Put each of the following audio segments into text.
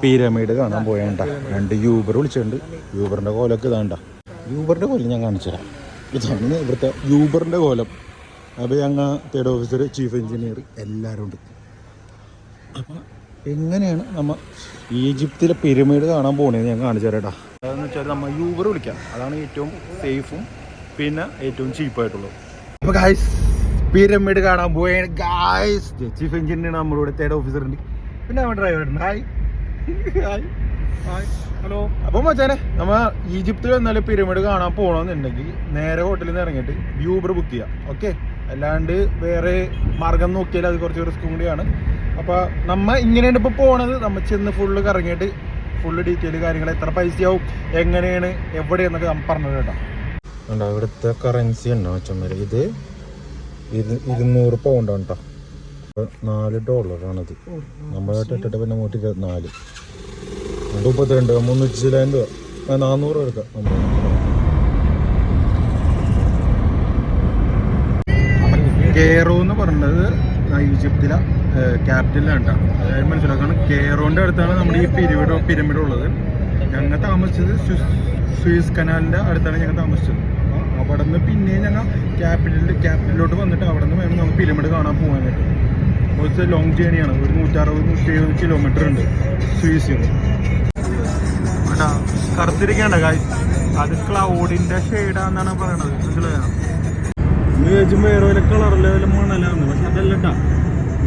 Pyramid കാണാൻ പോയാണ്ട 2 Uber വിളിച്ചിട്ടുണ്ട്. യൂബറിൻ്റെ കോലമൊക്കെ ഇതാണ്ട. യൂബറിൻ്റെ കോലം ഞാൻ കാണിച്ചു തരാം. ഇതാണ് ഇവിടുത്തെ യൂബറിൻ്റെ കോലം. അപ്പോൾ ഞങ്ങൾ തേർഡ് ഓഫീസർ, ചീഫ് എഞ്ചിനീയർ എല്ലാവരും ഉണ്ട്. അപ്പം എങ്ങനെയാണ് നമ്മൾ ഈജിപ്തിലെ പിരമിഡ് കാണാൻ പോകുന്നത് ഞാൻ കാണിച്ചു തരാം. അതെന്ന് വെച്ചാൽ നമ്മൾ യൂബർ വിളിക്കാം. അതാണ് ഏറ്റവും സേഫും പിന്നെ ഏറ്റവും ചീപ്പായിട്ടുള്ളത്. അപ്പോൾ ഗായ്സ് പിരമിഡ് കാണാൻ പോയാണ് ഗായ്സ്. ചീഫ് എഞ്ചിനീയർ നമ്മളോട് തേർഡ് ഓഫീസറുണ്ട്, പിന്നെ നമ്മുടെ ഡ്രൈവറുണ്ട്. Hi hi hi hello. അപ്പം മച്ചാനെ നമ്മൾ ഈജിപ്തിൽ വന്നാലും പിരമിഡ് കാണാൻ പോകണമെന്നുണ്ടെങ്കിൽ നേരെ ഹോട്ടലിൽ നിന്ന് ഇറങ്ങിയിട്ട് യൂബർ ബുക്ക് ചെയ്യാം. ഓക്കെ, അല്ലാണ്ട് വേറെ മാർഗം നോക്കിയാൽ അത് കുറച്ച് റിസ്ക്കും കൂടിയാണ്. അപ്പോൾ നമ്മൾ ഇങ്ങനെയാണ് ഇപ്പോൾ പോണത്. നമ്മൾ ചെന്ന് ഫുള്ള് കറങ്ങിയിട്ട് ഫുള്ള് ഡീറ്റെയിൽ കാര്യങ്ങൾ എത്ര പൈസയാവും, എങ്ങനെയാണ്, എവിടെയെന്നൊക്കെ നമ്മൾ പറഞ്ഞത് കേട്ടോ. ഉണ്ടോ ഇവിടുത്തെ കറൻസി ഉണ്ടോ അച്ഛന്മാർ? ഇത് 200 പൗണ്ടാണ് കേട്ടോ. $4 നമ്മളായിട്ട് ഇട്ടിട്ട് പിന്നെ 124 32 300 രൂപ 400 എടുക്കാം. കെയ്റോ എന്ന് പറഞ്ഞത് ഈജിപ്തിലെ ക്യാപിറ്റലാണ് കേട്ടോ. അതായത് മനസ്സിലാക്കണം, കെയ്റോൻ്റെ അടുത്താണ് നമ്മുടെ ഈ പിരമിഡ് ഉള്ളത്. ഞങ്ങൾ താമസിച്ചത് സൂയസ് കനാലിൻ്റെ അടുത്താണ് ഞങ്ങൾ താമസിച്ചത്. അവിടെ നിന്ന് പിന്നെയും ഞങ്ങൾ ക്യാപിറ്റലിലോട്ട് വന്നിട്ട് അവിടെ നിന്ന് വേണം നമുക്ക് പിരമിഡ് കാണാൻ പോകാനായിട്ട്. കുറച്ച് ലോങ് ജേണിയാണ്. ഒരു 160-170 കിലോമീറ്റർ ഉണ്ട് സൂയസിൽ. കറുത്തിരിക്കേണ്ട കായ്, അത് ക്ലൗഡിൻ്റെ ഷെയ്ഡാന്നാണ് പറയണത്. മനസ്സിലായോ? വിചാരിച്ചും വേറെ വല്ല കളറിലെ വല്ല മണലാന്ന്, പക്ഷെ അതല്ല കേട്ടാ,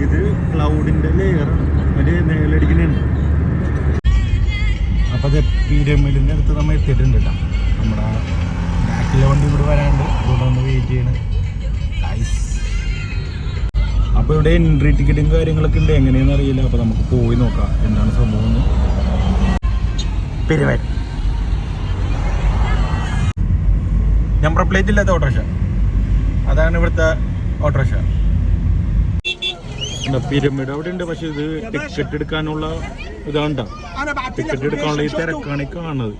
ഇത് ക്ലൗഡിൻ്റെ ലെയറാണ്. അതിൽ നേലടിക്കുന്നുണ്ട്. അപ്പോൾ അത് പിരമിഡിൻ്റെ അടുത്ത് നമ്മൾ എത്തിയിട്ടുണ്ട് കേട്ടോ. നമ്മുടെ ബാക്കിലെ വണ്ടി ഇവിടെ വരാണ്ട്, അതുകൊണ്ട് നമ്മൾ വെയിറ്റ് ചെയ്യണം ഗൈസ്. അപ്പോൾ ഇവിടെ എൻട്രി ടിക്കറ്റും കാര്യങ്ങളൊക്കെ ഉണ്ട്, എങ്ങനെയാണെന്ന് അറിയില്ല. അപ്പോൾ നമുക്ക് പോയി നോക്കാം എന്താണ് സംഭവം. പിരമിഡ് നമ്പർ പ്ലേറ്റ് ഇല്ലാത്ത ഓട്ടോറിക്ഷ, അതാണ് ഇവിടുത്തെ ഓട്ടോറിക്ഷ. പിരമിഡ് അവിടെ ഉണ്ട്, പക്ഷെ ഇത് ടിക്കറ്റ് എടുക്കാനുള്ള ഇതാണ്ട. ടിക്കറ്റ് എടുക്കാനുള്ള ഈ തിരക്കാണ് ഈ കാണുന്നത്.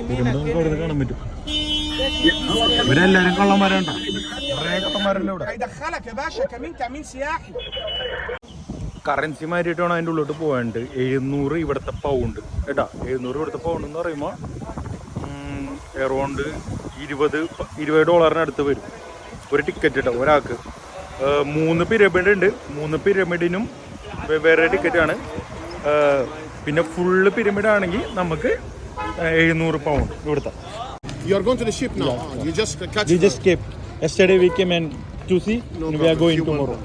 പിരമിഡ് നമുക്ക് അവിടെ നിന്ന് കാണാൻ പറ്റും. ഇവരെല്ലാരും കള്ളന്മാരാണ്ട, കുറേ കള്ളന്മാരല്ലേ ഇവിടെ. കറൻസി മാറ്റിയിട്ട് വേണം അതിൻ്റെ ഉള്ളിലോട്ട് പോകാണ്ട്. 700 ഇവിടുത്തെ പൗണ്ട് കേട്ടാ. 700 ഇവിടുത്തെ പൗണ്ട് എന്ന് പറയുമ്പോൾ എറൗണ്ട് $20 അടുത്ത് വരും ഒരു ടിക്കറ്റ് കേട്ടോ ഒരാൾക്ക്. 3 പിരമിഡ് ഉണ്ട്. 3 പിരമിഡിനും വേറെ ടിക്കറ്റാണ്. പിന്നെ ഫുള്ള് പിരമിഡ് ആണെങ്കിൽ നമുക്ക് 700 പൗണ്ട് ഇവിടുത്തെ. You are going to the ship now. You just came. Yesterday we came and to see. We are going tomorrow.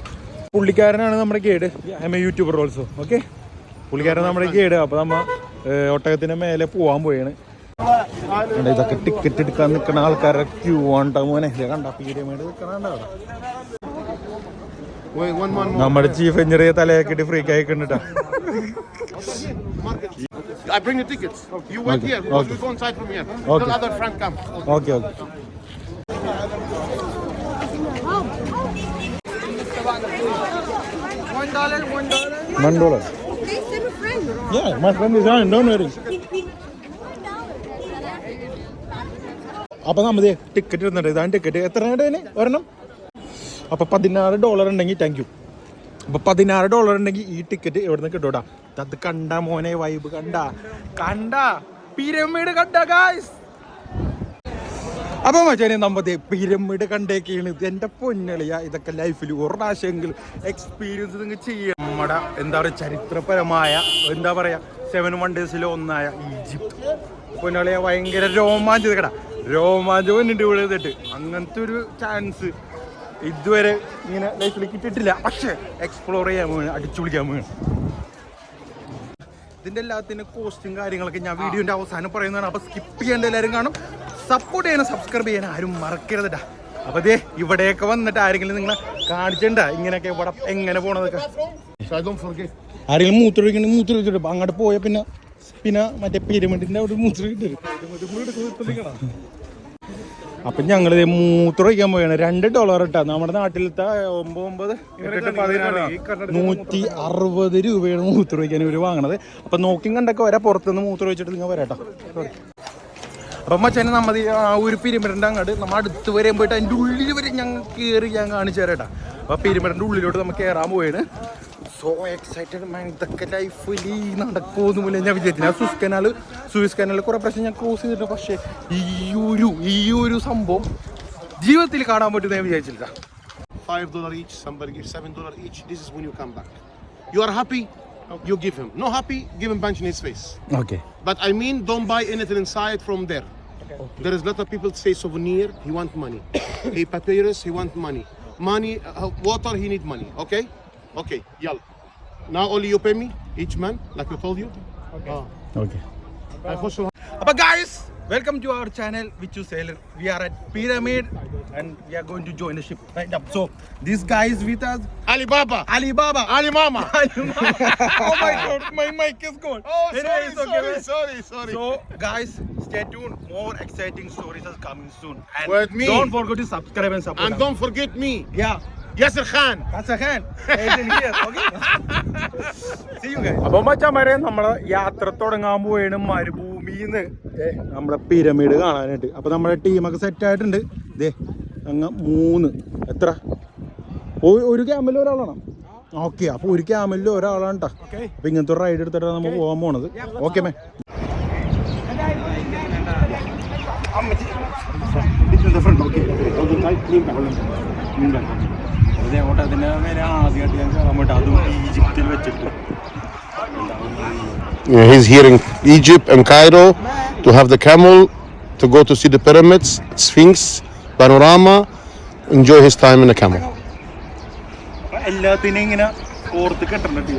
പുള്ളിക്കാരനാണ് നമ്മുടെ guide. I M A YouTuber also. Okay, പുള്ളിക്കാരൻ നമ്മുടെ guide. അപ്പോൾ നമ്മൾ ഒട്ടകത്തിൻ്റെ മേലെ പോകാൻ പോയാണ്. ഇതൊക്കെ ടിക്കറ്റ് എടുക്കാൻ നിൽക്കുന്ന ആൾക്കാരുടെ ക്യൂ ആണ് മോനെ. കണ്ട പിരമിഡ് നിൽക്കണ നമ്മുടെ ചീഫ് എഞ്ചിനീയർ തലയാക്കിട്ട് ഫ്രീക്ക് ആയിക്കണ്ടിട്ടാ. I bring the tickets. You wait here. Okay. We go inside from here. Okay. The other friend come. Okay. $1. Yeah, my friend is on. Don't worry. അപ്പോൾ നമ്മൾ ticket ഇടുന്നുണ്ട്. ഇതാണ് ticket. എത്ര ഒരെണ്ണം? അപ്പോൾ $16 ഉണ്ടെങ്കിൽ താങ്ക് യു. അപ്പോൾ $16 ഉണ്ടെങ്കിൽ ഈ ടിക്കറ്റ് എവിടെ നിന്ന് കിട്ടൂടാ. അത് കണ്ട മോനെ, വൈബ് കണ്ട പിരമിഡ് കണ്ട ഗായ്സ്. അപ്പോൾ മച്ചാനെ നമ്മ പിരമിഡ് കണ്ടേക്കാണ്. എൻ്റെ പൊന്നളിയ, ഇതൊക്കെ ലൈഫിൽ ഒരു പ്രാവശ്യമെങ്കിലും എക്സ്പീരിയൻസ് നിങ്ങൾ ചെയ്യണം. നമ്മുടെ എന്താ പറയുക, ചരിത്രപരമായ എന്താ പറയുക 7 വണ്ടേഴ്സിൽ ഒന്നായ ഈജിപ്ത്. പൊന്നളിയ ഭയങ്കര രോമാഞ്ചം വന്നിട്ട് ഇവിടെ ചെയ്തിട്ട്. അങ്ങനത്തെ ഒരു ചാൻസ് ഇതുവരെ ഇങ്ങനെ ലൈഫിൽ കിട്ടിയിട്ടില്ല. പക്ഷേ എക്സ്പ്ലോർ ചെയ്യാൻ വേണം, അടിച്ചു വിളിക്കാൻ വേണം. ഇതിൻ്റെ എല്ലാത്തിൻ്റെ കോസ്റ്റും കാര്യങ്ങളൊക്കെ ഞാൻ വീഡിയോൻ്റെ അവസാനം പറയുന്നതാണ്. അപ്പോൾ സ്കിപ്പ് ചെയ്യേണ്ട എല്ലാവരും കാണും. സപ്പോർട്ട് ചെയ്യണം, സബ്സ്ക്രൈബ് ചെയ്യാൻ ആരും മറക്കരുതട്ടാ. അപ്പോൾ അതേ ഇവിടെയൊക്കെ വന്നിട്ട് ആരെങ്കിലും നിങ്ങളെ കാണിച്ചിട്ടുണ്ടാ ഇങ്ങനെയൊക്കെ ഇവിടെ എങ്ങനെ പോണതൊക്കെ. ആരെങ്കിലും മൂത്രമൊഴിച്ചിട്ട് അങ്ങോട്ട് പോയാൽ പിന്നെ മറ്റേ പിരമിഡിൻ്റെ അവിടെ മൂത്രമൊഴിച്ചിട്ട്. അപ്പം ഞങ്ങൾ മൂത്രമൊഴിക്കാൻ പോയാണ്. $2 ഇട്ടാ. നമ്മുടെ നാട്ടിലത്തെ 9, 8, 14, 160 രൂപയാണ് മൂത്രമൊഴിക്കാൻ ഇവർ വാങ്ങണത്. അപ്പം നോക്കി കണ്ടൊക്കെ വരാം. പുറത്തുനിന്ന് മൂത്രമൊഴിച്ചിട്ട് നിങ്ങൾ വരാട്ടോ. അപ്പം മച്ചാനെ നമ്മൾ ആ ഒരു പിരമിഡിൻ്റെ അങ്ങോട്ട് നമ്മൾ അടുത്ത് വരെയും പോയിട്ട് അതിൻ്റെ ഉള്ളിൽ വരെ ഞങ്ങൾ കയറി ഞാൻ കാണിച്ചു തരാട്ടാ. അപ്പോൾ പിരമിഡിൻ്റെ ഉള്ളിലോട്ട് നമ്മൾ കയറാൻ പോയാണ്. സോ എക്സൈറ്റഡ് മാൻ. ഇതൊക്കെ ലൈഫിൽ നടക്കുമെന്ന് ഞാൻ വിചാരിച്ചു. സൂയിസ് കനാല് കുറെ പ്രാവശ്യം ഞാൻ ക്രോസ് ചെയ്തിട്ടുണ്ട്. പക്ഷേ ഈ ഒരു സംഭവം ജീവിതത്തിൽ കാണാൻ പറ്റുമെന്ന് ഞാൻ വിചാരിച്ചില്ല. $5 each, somebody gives $7 each. This is when you come back. You are happy, you give him. No happy, give him punch in his face. Okay. But I mean, don't buy anything inside from there. Okay. There is a lot of people say souvenir, he want money. He papyrus, he want money. Money, water, he need money. Okay? Okay, yalla. Now only you pay me, each man, like I told you. Okay. Okay. But guys, welcome to our channel, Vichu Sailor. We are at Pyramid and we are going to join the ship right up. So this guy is with us. Alibaba. Ali Mama. Oh my god, my mic is gone. Oh, Anyway, sorry. So guys, stay tuned. More exciting stories are coming soon. And With me. don't forget to subscribe and support And us. don't forget me. Yeah. Yasser Khan. That's a hand. It's in here, okay? See you guys. അപ്പോൾ മച്ചാന്മാരെ നമ്മളെ യാത്ര തുടങ്ങാൻ പോയാണ് മരുഭൂമിന്ന് നമ്മളെ pyramid കാണാനായിട്ട്. അപ്പോൾ നമ്മുടെ ടീമൊക്കെ set ആയിട്ടുണ്ട്. ഇതേ അങ്ങ് 3 എത്ര ഒരു ക്യാമലിൽ ഒരാളാണോ? ഓക്കെ, അപ്പോൾ ഒരു ക്യാമലിൽ ഒരാളാണ് കേട്ടോ. അപ്പോൾ ഇങ്ങനത്തെ ഒരു റൈഡ് എടുത്തിട്ടാണ് നമ്മൾ പോകാൻ പോണത്. Okay may. He's here in Egypt and Cairo to have the camel, to go to see the pyramids, Sphinx, panorama, enjoy his time in the camel. എല്ലാത്തിനും ഇങ്ങനെ ഓർത്ത് കെട്ടിട്ടുണ്ട്.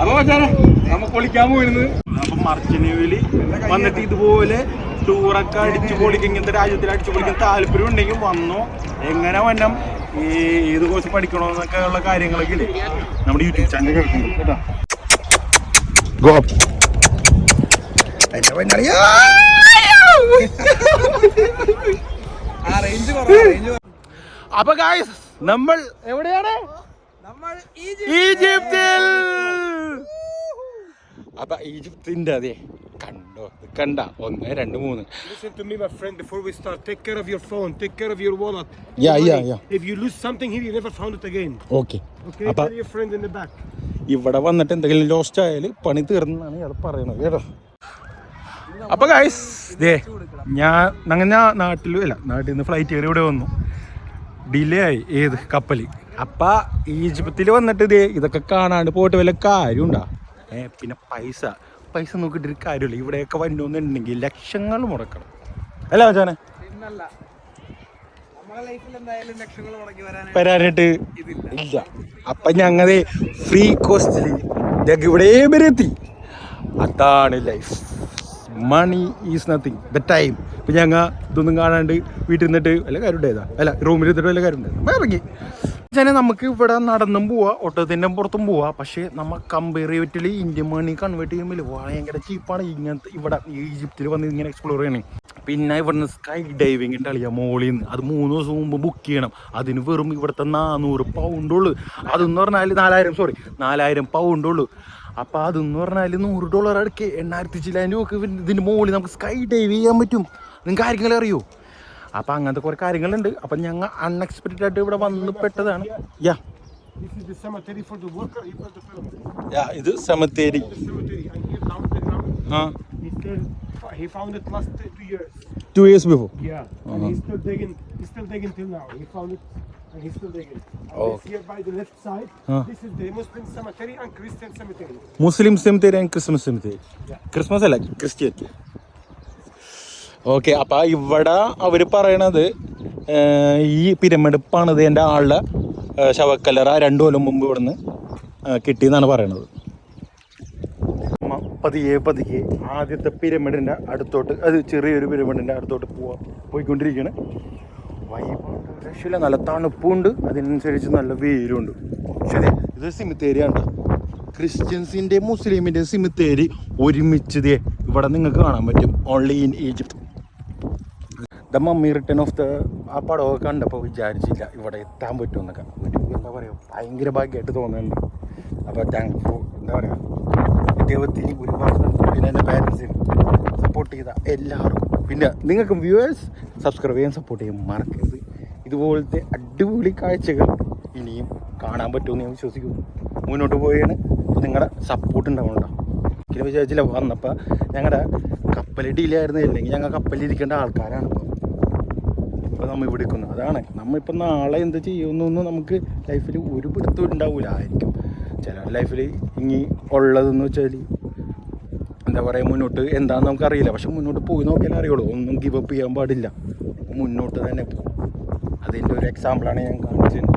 അപ്പൊ നമ്മ പൊളിക്കാൻ പോയിരുന്നു. അപ്പൊ മർച്ചനേവില് വന്നിട്ട് ഇതുപോലെ ടൂറൊക്കെ അടിച്ചു പൊളിക്കും, ഇങ്ങനത്തെ രാജ്യത്തിൽ അടിച്ചു പൊളിക്കാൻ താല്പര്യം ഉണ്ടെങ്കിൽ വന്നോ. എങ്ങനെ വന്നം ഏത് കോഴ്സ് പഠിക്കണോന്നൊക്കെ ഉള്ള കാര്യങ്ങളൊക്കെ ഇല്ലേ നമ്മുടെ യൂട്യൂബ് ചാനൽ കേൾക്കുന്നുണ്ട് കേട്ടോ. Go up. അപ്പൊ ഗായ്സ് നമ്മൾ എവിടെയാണ്? ഈജിപ്തിൽ. അപ്പൊ ഈജിപ്തിന്റെ അതെ കണ്ടോ കണ്ട 1 2 3. Listen to me, my friend, before we start. Take care of your phone, take care of your wallet. Yeah. If you lose something here, you never found it again. Okay. Okay, tell your friend in the back. ഇവിടെ വന്നിട്ട് എന്തെങ്കിലും lost ആയാല് പണി തീർന്നാണ് ഇയാൾ പറയണത് കേട്ടോ. അപ്പൊ guys ദേ ഞാൻ നാട്ടിൽ നിന്ന് ഫ്ലൈറ്റ് കയറി ഇവിടെ വന്നു. ഡിലേ ആയി ഏത് കപ്പൽ. അപ്പൊ ഈജിപ്തിൽ വന്നിട്ട് ഇതേ ഇതൊക്കെ കാണാണ്ട് പോയിട്ട് വല്ല കാര്യമുണ്ടാ? പിന്നെ പൈസ നോക്കിയിട്ടൊരു കാര്യമില്ല. ഇവിടെയൊക്കെ വന്നോന്നുണ്ടെങ്കിൽ ലക്ഷങ്ങൾ മുടക്കണം അല്ല മച്ചാനെ വരാനായിട്ട് ഇല്ല. അപ്പൊ ഞങ്ങളെ ഫ്രീ കോസ്റ്റില് ഇവിടെ വരെ എത്തി. അതാണ് life. Money is nothing the time. ഇപ്പം ഞങ്ങൾ ഇതൊന്നും കാണാണ്ട് വീട്ടിൽ നിന്നിട്ട് വല്ല കാര്യം ഉണ്ടായതാ അല്ല റൂമിൽ ഇരുന്നിട്ട് വല്ല കാര്യം ഉണ്ടായത് ഇറങ്ങി വെച്ചാൽ നമുക്ക് ഇവിടെ നടന്നും പോവാം, ഒട്ടത്തിൻ്റെ പുറത്തും പോവാം. പക്ഷേ നമ്മൾ കമ്പാരിറ്റീവ്ലി ഇന്ത്യൻ മണി കൺവേർട്ട് ചെയ്യുമ്പോൾ ഭയങ്കര ചീപ്പാണ്. ഇങ്ങനത്തെ ഇവിടെ ഈജിപ്തിൽ വന്ന് ഇങ്ങനെ എക്സ്പ്ലോർ ചെയ്യണേ. പിന്നെ ഇവിടുന്ന് സ്കൈ ഡൈവിങ്ങിൻ്റെ കളിയാ മോളിൽ നിന്ന്. അത് 3 ദിവസം മുമ്പ് ബുക്ക് ചെയ്യണം. അതിന് വെറും ഇവിടുത്തെ 400 പൗണ്ടുള്ളൂ. അതെന്ന് പറഞ്ഞാൽ 4000 പൗണ്ടുള്ളൂ. അപ്പോൾ അതെന്ന് പറഞ്ഞാൽ $100 അടുക്ക് 8000 ചില്ലായിരം രൂപക്ക് ഇതിൻ്റെ മുകളിൽ നമുക്ക് സ്കൈ ഡൈവ് ചെയ്യാൻ പറ്റും. നിങ്ങൾക്ക് ആർക്കെങ്കിലും അറിയോ? അപ്പം അങ്ങനത്തെ കുറേ കാര്യങ്ങളുണ്ട്. അപ്പം ഞങ്ങൾ അൺഎക്സ്പെക്റ്റഡ് ആയിട്ട് ഇവിടെ വന്ന് പെട്ടതാണ്. This is the cemetery for the worker. He built the pyramid. ഇത് സെമിത്തേരി. He found it last 2 years. 2 years before. Yeah. And he's still digging. He's still digging till now. He found it and he's still digging. This here by the left side. This is the Muslim cemetery and Christian cemetery. Muslim cemetery and Christmas cemetery. Christmas അല്ല Christian. Okay. അപ്പം ഇവിടെ അവർ പറയണത് ഈ pyramid പണിതേൻ്റെ ആളുടെ ശവക്കല്ലറ 2 കൊല്ലം മുമ്പ് ഇവിടുന്ന് കിട്ടിയെന്നാണ് പറയണത്. പതിയെ ആദ്യത്തെ പിരമിഡിൻ്റെ അടുത്തോട്ട്, അത് ചെറിയൊരു പിരമിഡിൻ്റെ അടുത്തോട്ട് പോയിക്കൊണ്ടിരിക്കുകയാണ്. രക്ഷയില്ല, നല്ല തണുപ്പുണ്ട്, അതിനനുസരിച്ച് നല്ല വെയിലുണ്ട്. ശരി, ഇത് സിമിത്തേരിയാണ്. ക്രിസ്ത്യൻസിൻ്റെ മുസ്ലിമിൻ്റെ സിമിത്തേരി ഒരുമിച്ച് ഇവിടെ നിങ്ങൾക്ക് കാണാൻ പറ്റും. Only in Egypt. The mummy return of the ആ പടമൊക്കെ കണ്ടപ്പോൾ വിചാരിച്ചില്ല ഇവിടെ എത്താൻ പറ്റുമെന്നൊക്കെ. ഒരു എന്താ പറയുക, ഭയങ്കര ഭാഗ്യമായിട്ട് തോന്നുന്നുണ്ട്. അപ്പോൾ താങ്ക് യു. എന്താ പറയുക, ദൈവത്തിന് ഒരുപാട് പിന്നെ എൻ്റെ പാരൻസിന് സപ്പോർട്ട് ചെയ്ത എല്ലാവർക്കും, പിന്നെ നിങ്ങൾക്കും വ്യൂവേഴ്സ് സബ്സ്ക്രൈബ് ചെയ്യാൻ സപ്പോർട്ട് ചെയ്യാൻ മറക്കരുത്. ഇതുപോലത്തെ അടിപൊളി കാഴ്ചകൾ ഇനിയും കാണാൻ പറ്റുമെന്ന് ഞാൻ വിശ്വസിക്കുന്നു. മുന്നോട്ട് പോയാണ്. അപ്പോൾ നിങ്ങളുടെ സപ്പോർട്ട് ഉണ്ടാവണം. ഒരിക്കലും വിചാരിച്ചില്ല വന്നപ്പോൾ ഞങ്ങളുടെ കപ്പൽ ഡിലേ ആയിരുന്നു, ഇല്ലെങ്കിൽ ഞങ്ങൾ കപ്പലിരിക്കേണ്ട ആൾക്കാരാണ് ഇപ്പോൾ നമ്മൾ ഇവിടെ നിൽക്കുന്നത്. അതാണ് നമ്മളിപ്പോൾ നാളെ എന്ത് ചെയ്യുമെന്നൊന്നും നമുക്ക് ലൈഫിൽ ഒരു പിടുത്തം ഉണ്ടാവില്ല ആയിരിക്കും. ചില ലൈഫിൽ ഇനി ഉള്ളതെന്ന് വെച്ചാൽ എന്താ പറയുക, മുന്നോട്ട് എന്താണെന്ന് നമുക്കറിയില്ല. പക്ഷെ മുന്നോട്ട് പോയി നോക്കിയാലേ അറിയുള്ളൂ. ഒന്നും ഗിവ് അപ്പ് ചെയ്യാൻ പാടില്ല, മുന്നോട്ട് തന്നെ പോകും. അതിൻ്റെ ഒരു എക്സാമ്പിളാണ് ഞാൻ കാണിച്ചത്.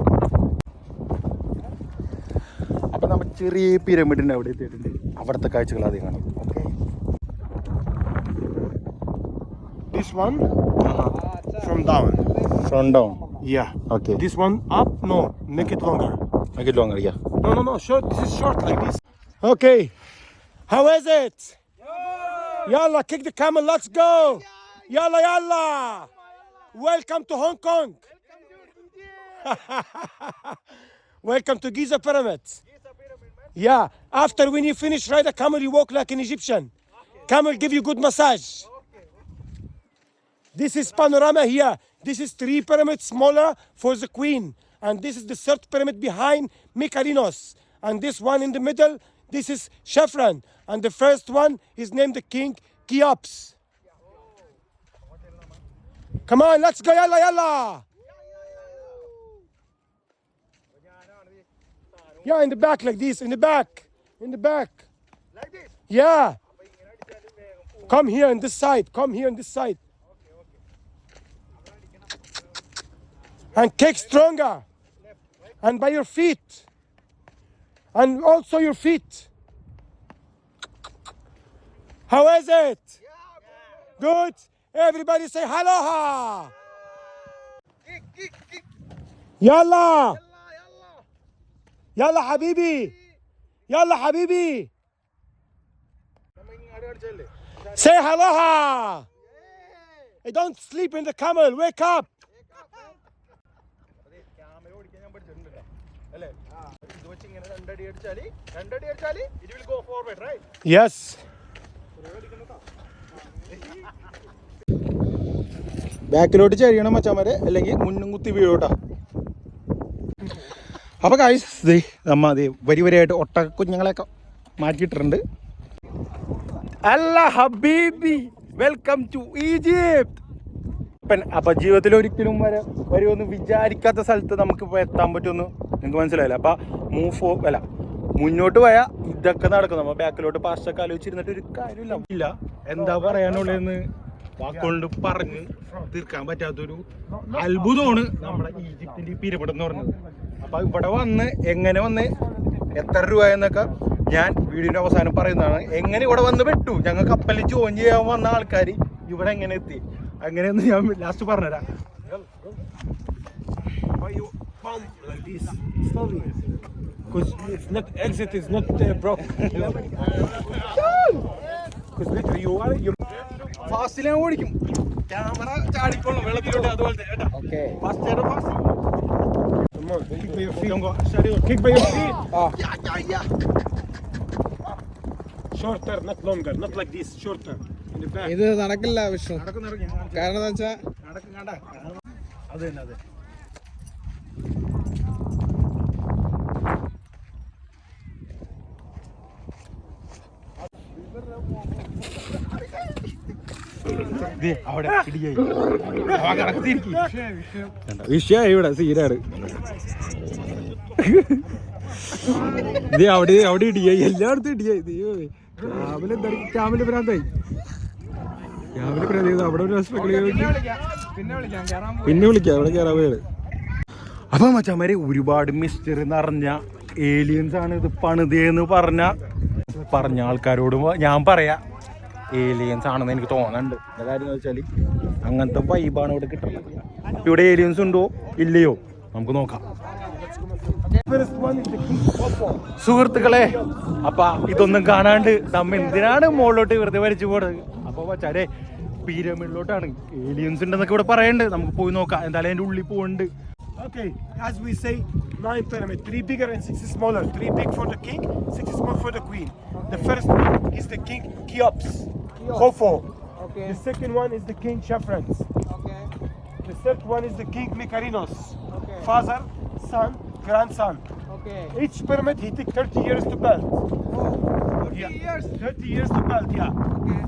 അപ്പം നമ്മൾ ചെറിയ പിരമിഡിൻ്റെ അവിടെ എത്തിയിട്ടുണ്ട്. അവിടുത്തെ കാഴ്ചകൾ ആദ്യം കാണാം. Okay, This one from down. From down. Yeah. Okay. This one up? No. Make it longer. Make it longer, yeah. No. Short. This is short like this. Okay. How is it? Yalla, kick the camel. Let's go. Yalla, yalla. Welcome to Hong Kong. Welcome to Giza Pyramids. Yeah. After when you finish ride a camel, you walk like an Egyptian. Camel give you good massage. This is panorama here. This is 3 pyramids smaller for the queen. And this is the 3rd pyramid behind Mykonos. And this one in the middle, this is Chephren. And the first one is named the King Cheops. Come on, let's go, yalla, yalla. Yeah, in the back like this, in the back. In the back. Like this. Yeah. Come here on this side. Come here on this side. And kick stronger. And by your feet. And also your feet. How is it? Good. Everybody say aloha. Kick. Yalla. Yalla habibi. Yalla habibi. Say aloha. Hey, don't sleep in the camel. Wake up. It will go forward, right? Yes. ബാക്കിലോട്ട് ചരിയണം മച്ചാമാരെ, അല്ലെങ്കിൽ മുന്നും കുത്തി വീഴോട്ടാ. അപ്പോൾ കായ്സ് നമ്മ അത് വരിയായിട്ട് ഒട്ടക കുഞ്ഞുങ്ങളെയൊക്കെ മാറ്റിയിട്ടുണ്ട്. അല്ല ഹബീബി, വെൽക്കം ടു ഈജിപ്ത്. അപ്പം ജീവിതത്തിൽ ഒരിക്കലും വരുമെന്ന് വിചാരിക്കാത്ത സ്ഥലത്ത് നമുക്കിപ്പോൾ എത്താൻ പറ്റുമെന്ന് നിങ്ങൾക്ക് മനസ്സിലായില്ല. അപ്പം മുന്നോട്ട് പോയാൽ ഇതൊക്കെ നടക്കും. നമ്മൾ ബാക്കിലോട്ട് പാസ്റ്റൊക്കെ ആലോചിച്ചിരുന്നിട്ട് ഒരു കാര്യമില്ല. എന്താ പറയാനുള്ളതെന്ന് വാക്കുകൊണ്ട് പറഞ്ഞ് തീർക്കാൻ പറ്റാത്തൊരു അത്ഭുതമാണ് നമ്മുടെ ഈജിപ്തിൻ്റെ പിരമിഡ് എന്ന് പറഞ്ഞത്. അപ്പം ഇവിടെ വന്ന് എങ്ങനെ വന്ന് എത്ര രൂപ എന്നൊക്കെ ഞാൻ വീഡിയോൻ്റെ അവസാനം പറയുന്നതാണ്. എങ്ങനെ ഇവിടെ വന്ന് പെട്ടു, ഞങ്ങൾ കപ്പലിൽ ജോയിൻ ചെയ്യാൻ വന്ന ആൾക്കാർ ഇവിടെ എങ്ങനെ എത്തി, അങ്ങനെയൊന്ന് ഞാൻ ലാസ്റ്റ് പറഞ്ഞുതരാം. Like this, slowly, because it's not exit is not broke. Because literally you ഫാസ്റ്റിൽ ഞാൻ ഓടിക്കും, ക്യാമറ ചാടിക്കൊള്ളും വെള്ളത്തിലോട്ട്. അതുപോലത്തെ okay. Fast. Come on, kick by your feet. Kick by your feet. Shorter, not longer, not like this. Shorter in the back. ഇത് നടക്കില്ല വിഷ്ണു, കാരണം എന്താ വെച്ചാ അത് തന്നെ അതെ. അവിടെ വിഷയായി ഇവിടെ സീനാണ്. ഇത് അവിടെ ഇടിയായി, എല്ലായിടത്തും ഇടിയായി. ദൈവമേ, രാവിലെ എന്താ രാവിലെ ഭ്രാന്തായി. അവിടെ ഒരു പിന്നെ വിളിക്കാം, അവിടെ കയറാൻ പോയത്. അപ്പൊ മച്ചാമാരെ ഒരുപാട് മിസ്റ്ററി നിറഞ്ഞ ഏലിയൻസ് ആണ് ഇത് പണിതേന്ന് പറഞ്ഞ ആൾക്കാരോട് ഞാൻ പറയാ ഏലിയൻസ് ആണെന്ന് എനിക്ക് തോന്നുന്നുണ്ട്. എന്താ കാര്യം എന്ന് വെച്ചാൽ അങ്ങനത്തെ വൈബാണ് ഇവിടെ കിട്ടുന്നത്. ഇവിടെ ഏലിയൻസ് ഉണ്ടോ ഇല്ലയോ നമുക്ക് നോക്കാം. സുഹൃത്തുക്കളെ, അപ്പൊ ഇതൊന്നും കാണാണ്ട് നമ്മ എന്തിനാണ് മുകളിലോട്ട് വെറുതെ വലിച്ചു പോണത്? അപ്പൊ വച്ചാലേ പിരമിഡിലോട്ടാണ് ഏലിയൻസ് ഉണ്ടെന്നൊക്കെ ഇവിടെ പറയുന്നുണ്ട്. നമുക്ക് പോയി നോക്കാം. എന്തായാലും അതിൻ്റെ ഉള്ളിൽ പോകുന്നുണ്ട്. Okay, as we say, 9 pyramids, 3 bigger and 6 smaller. 3 big for the king, 6 small for the queen. The first one is the king Cheops, Khufu. Okay. The second one is the king Chephrans. Okay. The third one is the king Mykarinos. Okay. Father, son, grandson. Okay. Each pyramid he took 30 years to build. Oh, 30 Yeah. years. 30 years to build, yeah. Okay.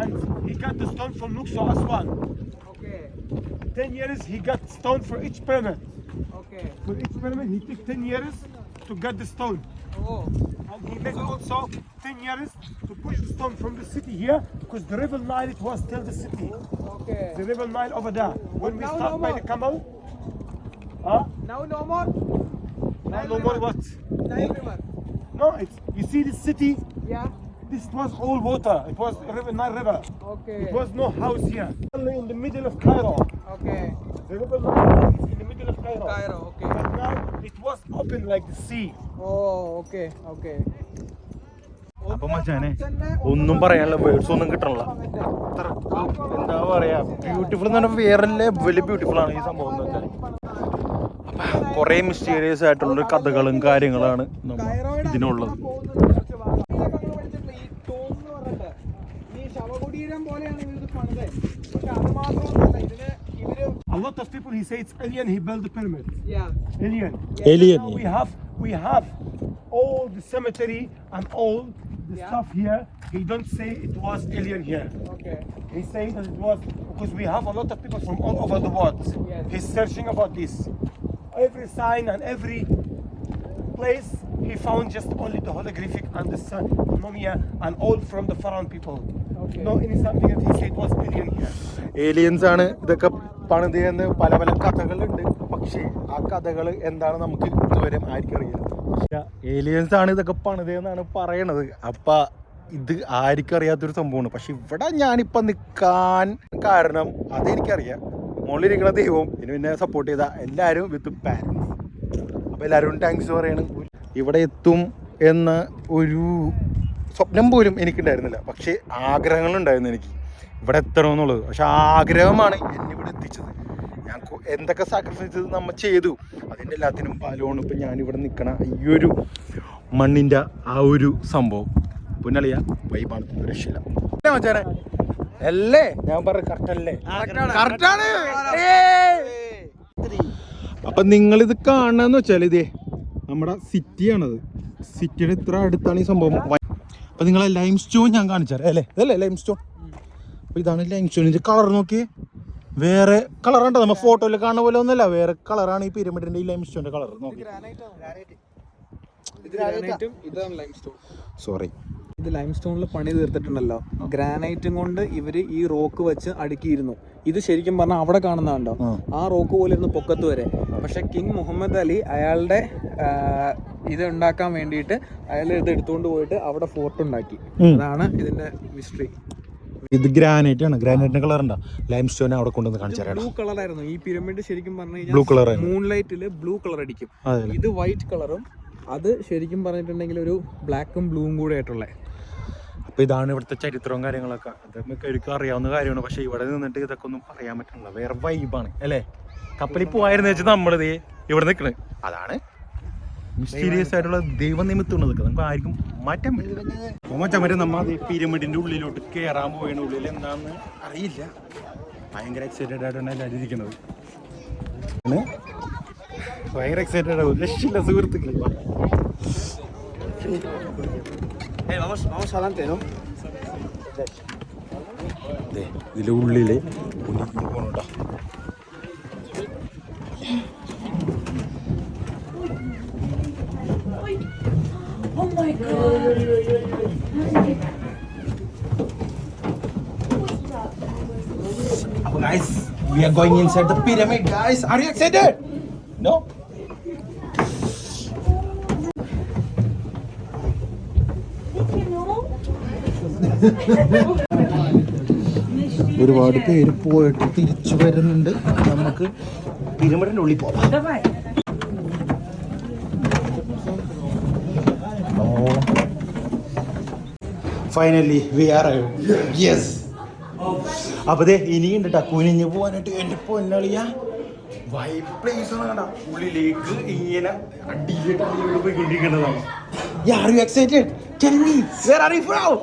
And he got the stone from Luxor Aswan. Okay. 10 years he got stone for each pyramid. Okay. For each pyramid he took 10 years to get the stone. Oh. And he made also 10 years to push the stone from the city here, because the river Nile, it was still the city. Okay. The river Nile over there. When we Now start no by more. the camel, huh? Now no more. Now no more what? Nile River. No, it's, you see this city, Yeah. this was all water. It was river Nile river. Okay. It was no house here. Only in the middle of Cairo. Okay. The river Nile is in the middle of Cairo. Cairo. Okay. But now it was open like the sea. Oh. Okay. Okay. അപ്പൊ മച്ചാനെ ഒന്നും പറയാനുള്ള words ഒന്നും കിട്ടണില്ല. അത്ര എന്താ പറയാ, beautiful എന്ന് പറഞ്ഞാൽ വേറെ ലെവല് ബ്യൂട്ടിഫുൾ ആണ് ഈ സംഭവം എന്ന് വെച്ചാൽ. അപ്പൊ കുറെ മിസ്റ്റീരിയസ് ആയിട്ടുള്ള കഥകളും കാര്യങ്ങളാണ് ഇതിനുള്ളത്. A lot of people he say it's alien. He built the pyramid. Yeah. Alien. Alien. Now we have all the cemetery and all the stuff here. He don't say it was alien here. Okay. He say that it was because we have a lot of people from all over the world. Yes. He's searching about this. Every sign and every place he found just only the holographic and the sun, mumia and all from the Pharaoh people. Okay. No any something that he said it was alien here. Aliens ആണ് ഇതൊക്കെ പണിതെന്ന് പല പല കഥകളുണ്ട്. പക്ഷേ ആ കഥകൾ എന്താണ് നമുക്ക് ഇതുവരെ ആർക്കറിയില്ല. ഏലിയൻസ് ആണ് ഇതൊക്കെ പണിതെന്നാണ് പറയണത്. അപ്പൊ ഇത് ആർക്കും അറിയാത്തൊരു സംഭവമാണ്. പക്ഷെ ഇവിടെ ഞാനിപ്പോ നിൽക്കാൻ കാരണം അതെനിക്കറിയാം. മുകളിലിരിക്കുന്ന ദൈവവും പിന്നെ സപ്പോർട്ട് ചെയ്ത എല്ലാവരും വിത്ത് പാരൻസ്. അപ്പോൾ എല്ലാവരും താങ്ക്സ് പറയണം. ഇവിടെ എത്തും എന്ന ഒരു സ്വപ്നം പോലും എനിക്കുണ്ടായിരുന്നില്ല. പക്ഷേ ആഗ്രഹങ്ങളുണ്ടായിരുന്നു എനിക്ക് ഇവിടെ എത്തണമെന്നുള്ളത്. പക്ഷെ ആഗ്രഹമാണ് എന്നെ ഇവിടെ എത്തിച്ചത്. ഞാൻ എന്തൊക്കെ സാക്രിഫൈസ് നമ്മൾ ചെയ്തു അതിൻ്റെ എല്ലാത്തിനും ഫലമാണ് ഇപ്പം ഞാനിവിടെ നിൽക്കണ ഈ ഒരു മണ്ണിൻ്റെ ആ ഒരു സംഭവം. പുന്നളിയ വൈബാണ്, രക്ഷയില്ല മച്ചാനെ. അല്ലേ ഞാൻ പറഞ്ഞ കറക്റ്റല്ലേ? കറക്റ്റാണ്. അപ്പം നിങ്ങളിത് കാണുന്നതെന്ന് വെച്ചാൽ ഇതേ നമ്മുടെ സിറ്റിയാണത്. സിറ്റിയുടെ ഇത്ര അടുത്താണ് ഈ സംഭവം. അപ്പം നിങ്ങളെ ലൈം സ്റ്റോൺ ഞാൻ കാണിച്ചാൽ അല്ലേ, ഇതല്ലേ ലൈം സ്റ്റോൺ? അപ്പോൾ ഇതാണ് ലൈം സ്റ്റോണിൻ്റെ കളർ. നോക്കിയേ, വേറെ കളറുണ്ടോ? നമ്മൾ ഫോട്ടോയിൽ കാണുന്ന പോലെ ഒന്നുമല്ല, വേറെ കളറാണ് ഈ പിരമിഡിൻ്റെ ഈ ലൈം സ്റ്റോണിൻ്റെ കളർ. നോക്കി, സോറി, ഇത് ലൈം സ്റ്റോണിൽ പണി തീർത്തിട്ടുണ്ടല്ലോ. ഗ്രാനൈറ്റും കൊണ്ട് ഇവര് ഈ റോക്ക് വെച്ച് അടുക്കിയിരുന്നു. ഇത് ശരിക്കും പറഞ്ഞാൽ അവിടെ കാണുന്നതുണ്ടോ, ആ റോക്ക് പോലെ ഇരുന്ന് പൊക്കത്ത് വരെ. പക്ഷെ കിങ് മുഹമ്മദ് അലി അയാളുടെ ഇത് ഉണ്ടാക്കാൻ വേണ്ടിയിട്ട് അയാൾ ഇത് എടുത്തുകൊണ്ട് പോയിട്ട് അവിടെ ഫോർട്ട് ഉണ്ടാക്കി. അതാണ് ഇതിന്റെ മിസ്റ്ററി. ഇത് ഗ്രാനൈറ്റ് ആണ്. ഗ്രാനൈറ്റിന്റെ കളർ ഉണ്ടോ? ലൈം സ്റ്റോൺ അവിടെ കൊണ്ടുവന്ന് കാണിച്ചു തരാം. ബ്ലൂ കളർ ആയിരുന്നു ഈ പിരമിഡ്. ശരിക്കും പറഞ്ഞു ബ്ലൂ കളർ, മൂൺ ലൈറ്റില് ബ്ലൂ കളർ അടിക്കും. ഇത് വൈറ്റ് കളറും അത് ശരിക്കും പറഞ്ഞിട്ടുണ്ടെങ്കിൽ ഒരു ബ്ലാക്കും ബ്ലൂവും കൂടെ ആയിട്ടുള്ള. അപ്പോൾ ഇതാണ് ഇവിടുത്തെ ചരിത്രവും കാര്യങ്ങളൊക്കെ. അതൊക്കെ എനിക്ക് അറിയാവുന്ന കാര്യമാണ്. പക്ഷേ ഇവിടെ നിന്നിട്ട് ഇതൊക്കെ ഒന്നും പറയാൻ പറ്റില്ല. വേറെ വൈബാണ് അല്ലേ? കപ്പലിൽ പോയായിരുന്നു വെച്ചാൽ നമ്മളിത് ഇവിടെ നിൽക്കണത്. അതാണ് മിസ്റ്റീരിയസ് ആയിട്ടുള്ള ദൈവനിമിത്തമാണ് നിൽക്കുന്നത്. നമുക്ക് ആർക്കും മാറ്റാൻ പറ്റില്ല. മാറ്റാൻ പറ്റും. നമ്മൾ പിരമിഡിൻ്റെ ഉള്ളിലോട്ട് കയറാൻ പോയതിന് ഉള്ളിൽ എന്താണെന്ന് അറിയില്ല. ഭയങ്കര എക്സൈറ്റഡ് ആയിട്ടാണ് എല്ലാവരും ഇരിക്കുന്നത്. ഭയങ്കര എക്സൈറ്റഡ് ആവും. രക്ഷയില്ല സുഹൃത്തുക്കൾ. ഇതിൻ്റെ ഉള്ളില് പോണോട്ടാ. Oh my god! Guys, we are going inside the pyramid, guys. Are you excited? No? ഒരുപാട് പേര് പോയിട്ട് തിരിച്ചു വരുന്നുണ്ട്. നമുക്ക് പിരമിഡിന്റെ ഉള്ളിൽ പോവാം. Finally we are yes. അപ്പോൾ ദേ ഇനിയുണ്ട് കുനിഞ്ഞ് പോകാനായിട്ട്. എൻ്റെ പൊന്നളിയ വൈബ് പ്ലേസ് കണ്ട ഉള്ളിലേക്ക് ഇങ്ങനെ അടിയിലിട്ട് പോയിക്കൊണ്ടിരിക്കുന്നതാണ്. Yeah, are you excited? Tell me, where are you from?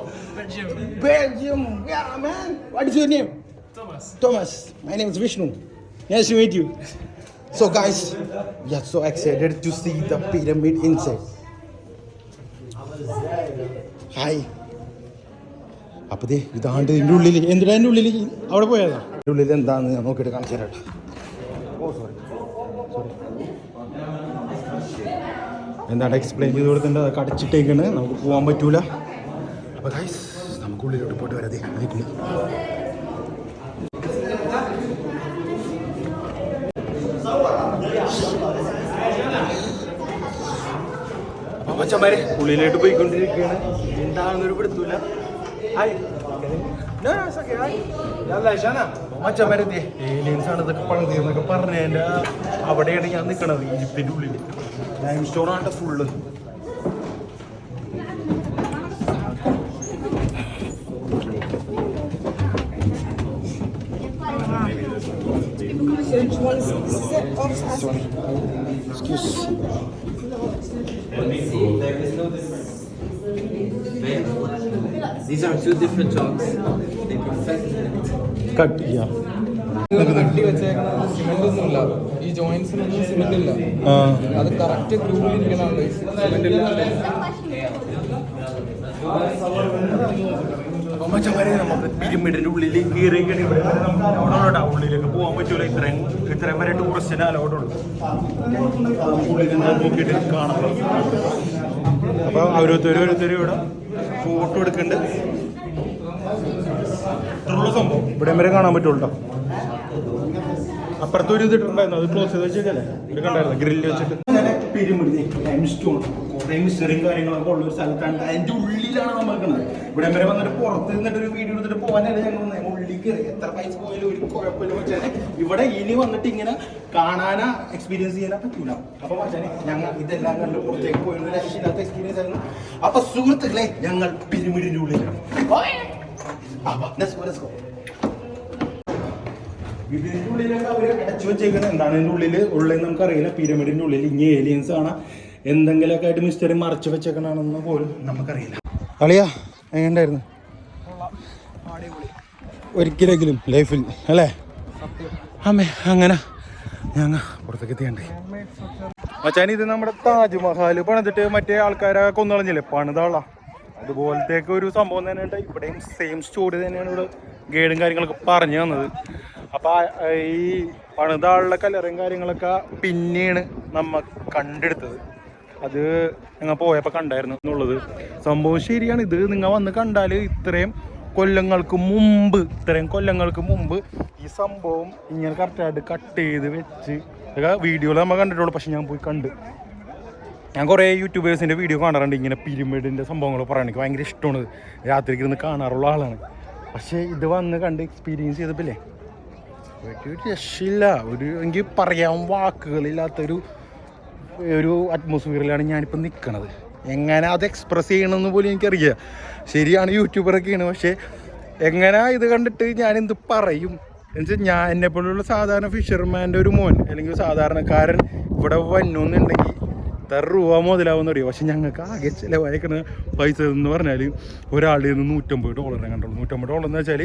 Belgium. Yeah, man. What is your name? Thomas. My name is Vishnu. Nice to meet you. So guys, we are so excited to see the pyramid inside. Hi. അപ്പോൾ ദേ ഇതാണ്ട് ഇതിൻ്റെ ഉള്ളിൽ എന്തിനാ എൻ്റെ ഉള്ളിൽ അവിടെ പോയതാ എൻ്റെ ഉള്ളിൽ എന്താണെന്ന് ഞാൻ നോക്കിയിട്ട് കാണിച്ചു തരാം. ഓ സോറി എന്താണ് എക്സ്പ്ലെയിൻ ചെയ്ത് കൊടുത്തിട്ടുണ്ട്. അതൊക്കെ അടച്ചിട്ടേക്കാണ്, നമുക്ക് പോകാൻ പറ്റൂല. അപ്പോൾ ഗൈസ് നമുക്ക് ഉള്ളിലോട്ട് പോയിട്ട് വരാതെ ആയിട്ടില്ല. അപ്പോൾ മച്ചന്മാരെ ഉള്ളിലോട്ട് പോയിക്കൊണ്ടിരിക്കുകയാണ്. എന്താണെന്നൊരു പിടുത്തൂല. ഹായ് മച്ചന്മാരെ ഏലിയൻസ് ആണ് ഇതൊക്കെ പണിതെന്നൊക്കെ പറഞ്ഞതിൻ്റെ അവിടെയാണ് ഞാൻ നിൽക്കണത്. ഈജിപ്തിൻ്റെ ഉള്ളിൽ ലൈം സ്റ്റോൺ ആണ് full. These are two different chalks. They perfected it. Cut ചെയ്യാം. കട്ടി വെച്ചേക്കണത് സിമെന്റ് ഒന്നുമില്ല, ഈ ജോയിന്റ്സിനൊന്നും സിമെന്റ് ഇല്ല. അത് കറക്റ്റ് ഗ്രൂവിലിരിക്കണുണ്ട്. സിമെന്റ് ഇല്ലാതെ അപ്പോൾ മച്ചന്മാരെ നമുക്ക് പിരമിഡിൻ്റെ ഉള്ളിൽ കയറിയൊക്കെയാണ്. ഇവിടെ നമുക്ക് അലോഡുള്ളൂ, ഉള്ളിലേക്ക് പോകാൻ പറ്റൂല. ഇത്രയും വരെ ടൂറിസ്റ്റിന് അലോഡുള്ളൂ. ഉള്ളിൽ എന്താ നോക്കിയിട്ട് കാണാം. അപ്പോൾ ഓരോരുത്തരും ഇവിടെ ഫോട്ടോ എടുക്കുന്നുണ്ട്. ഇത്രയുള്ള സംഭവം ഇവിടെ വരെ കാണാൻ പറ്റുള്ളൂ. അപ്പുറത്തൊരു ഇതിട്ടുണ്ടായിരുന്നു, അത് ക്ലോസ് ചെയ്ത് വെച്ചേക്കല്ലേ, ഇവിടെ കണ്ടായിരുന്നു ഗ്രില്ല് വെച്ചിട്ട്. അങ്ങനെ പിരമിഡ് ലൈം സ്റ്റോൺ കുറേ മിസ്റ്ററിയും കാര്യങ്ങളൊക്കെ ഉള്ള ഒരു സ്ഥലത്താണ്. അതിൻ്റെ ഉള്ളിലാണ് നമ്മൾ നിൽക്കുന്നത്. ഇവിടെ വരെ വന്നിട്ട് പുറത്ത് നിന്നിട്ട് ഒരു വീഡിയോ എടുത്തിട്ട് പോകാനല്ലേ ഞങ്ങൾ ഉള്ളിൽ കയറി. എത്ര പൈസ പോയാലും ഒരു കുഴപ്പമില്ല മച്ചാനെ. ഇവിടെ ഇനി വന്നിട്ട് ഇങ്ങനെ കാണാനാ എക്സ്പീരിയൻസ് ചെയ്യാനാ പറ്റൂല. അപ്പോൾ മച്ചാനെ ഞങ്ങൾ ഇതെല്ലാം കണ്ട് പുറത്തേക്ക് പോയി രക്ഷയില്ലാത്ത എക്സ്പീരിയൻസ് ആയിരുന്നു. അപ്പോൾ സുഹൃത്തുക്കളെ ഞങ്ങൾ പിരമിഡിൻ്റെ ഉള്ളിലാണ്. ഇതിൻ്റെ ഉള്ളിലൊക്കെ അവർ അടച്ചു വെച്ചേക്കുന്നത് എന്താണ് ഇതിൻ്റെ ഉള്ളിൽ ഉള്ളതെന്ന് നമുക്കറിയില്ല. പിരമിഡിൻ്റെ ഉള്ളിൽ ഇനി ഏലിയൻസ് ആണ് എന്തെങ്കിലുമൊക്കെ ആയിട്ട് മിസ്റ്ററി മറച്ചു വെച്ചേക്കണമെന്ന് പോലും നമുക്കറിയില്ല. അളിയാ എങ്ങനെയുണ്ടായിരുന്നു? ഒരിക്കലെങ്കിലും ലൈഫിൽ അല്ലേ അമ്മേ അങ്ങനെ ഞങ്ങൾ പുറത്തേക്ക് എത്തിയണ്ടേ. മച്ചാൻ ഇത് നമ്മുടെ താജ്മഹൽ പണിതിട്ട് മറ്റേ ആൾക്കാരെ കൊന്നുകളഞ്ഞില്ലേ, പണിതാളാ അതുപോലത്തേക്ക് ഒരു സംഭവം തന്നെയുണ്ട്. ഇവിടെയും സെയിം സ്റ്റോറി തന്നെയാണ് ഇവിടെ ഗൈഡും കാര്യങ്ങളൊക്കെ പറഞ്ഞു തന്നത്. അപ്പോൾ ഈ പണിതാളുടെ കലറും കാര്യങ്ങളൊക്കെ പിന്നെയാണ് നമ്മൾ കണ്ടെടുത്തത്. അത് ഞങ്ങൾ പോയപ്പോൾ കണ്ടായിരുന്നു എന്നുള്ളത് സംഭവം ശരിയാണ്. ഇത് നിങ്ങൾ വന്ന് കണ്ടാൽ ഇത്രയും കൊല്ലങ്ങൾക്ക് മുമ്പ് ഈ സംഭവം ഇങ്ങനെ കറക്റ്റായിട്ട് കട്ട് ചെയ്ത് വെച്ച് വീഡിയോയിൽ നമ്മൾ കണ്ടിട്ടുള്ളൂ. പക്ഷെ ഞാൻ പോയി കണ്ട്, ഞാൻ കുറേ യൂട്യൂബേഴ്സിൻ്റെ വീഡിയോ കാണാറുണ്ട് ഇങ്ങനെ പിരമിഡിൻ്റെ സംഭവങ്ങൾ പറയാൻ. എനിക്ക് ഭയങ്കര ഇഷ്ടമാണ്, രാത്രിക്ക് ഇരുന്ന് കാണാറുള്ള ആളാണ്. പക്ഷേ ഇത് വന്ന് കണ്ട് എക്സ്പീരിയൻസ് ചെയ്തപ്പോഴേ ഒരു രക്ഷയില്ല. എനിക്ക് പറയാൻ വാക്കുകളില്ലാത്തൊരു അറ്റ്മോസ്ഫിയറിലാണ് ഞാനിപ്പോൾ നിൽക്കണത്. എങ്ങനെ അത് എക്സ്പ്രസ് ചെയ്യണമെന്ന് പോലും എനിക്കറിയാം. ശരിയാണ്, യൂട്യൂബറൊക്കെയാണ്. പക്ഷേ എങ്ങനെ ഇത് കണ്ടിട്ട് ഞാനെന്ത് പറയും എന്നുവെച്ചാൽ, ഞാൻ എന്നെപ്പോലുള്ള സാധാരണ ഫിഷർമാൻ്റെ ഒരു മോൻ അല്ലെങ്കിൽ സാധാരണക്കാരൻ ഇവിടെ വന്നുണ്ടെങ്കിൽ എത്ര രൂപ മുതലാവുമെന്ന് അറിയാം. പക്ഷെ ഞങ്ങൾക്ക് ആകെ ചിലവായിരിക്കണ പൈസ എന്ന് പറഞ്ഞാൽ ഒരാളുടെ നിന്ന് $150 കണ്ടുള്ളൂ. $150 എന്ന് വെച്ചാൽ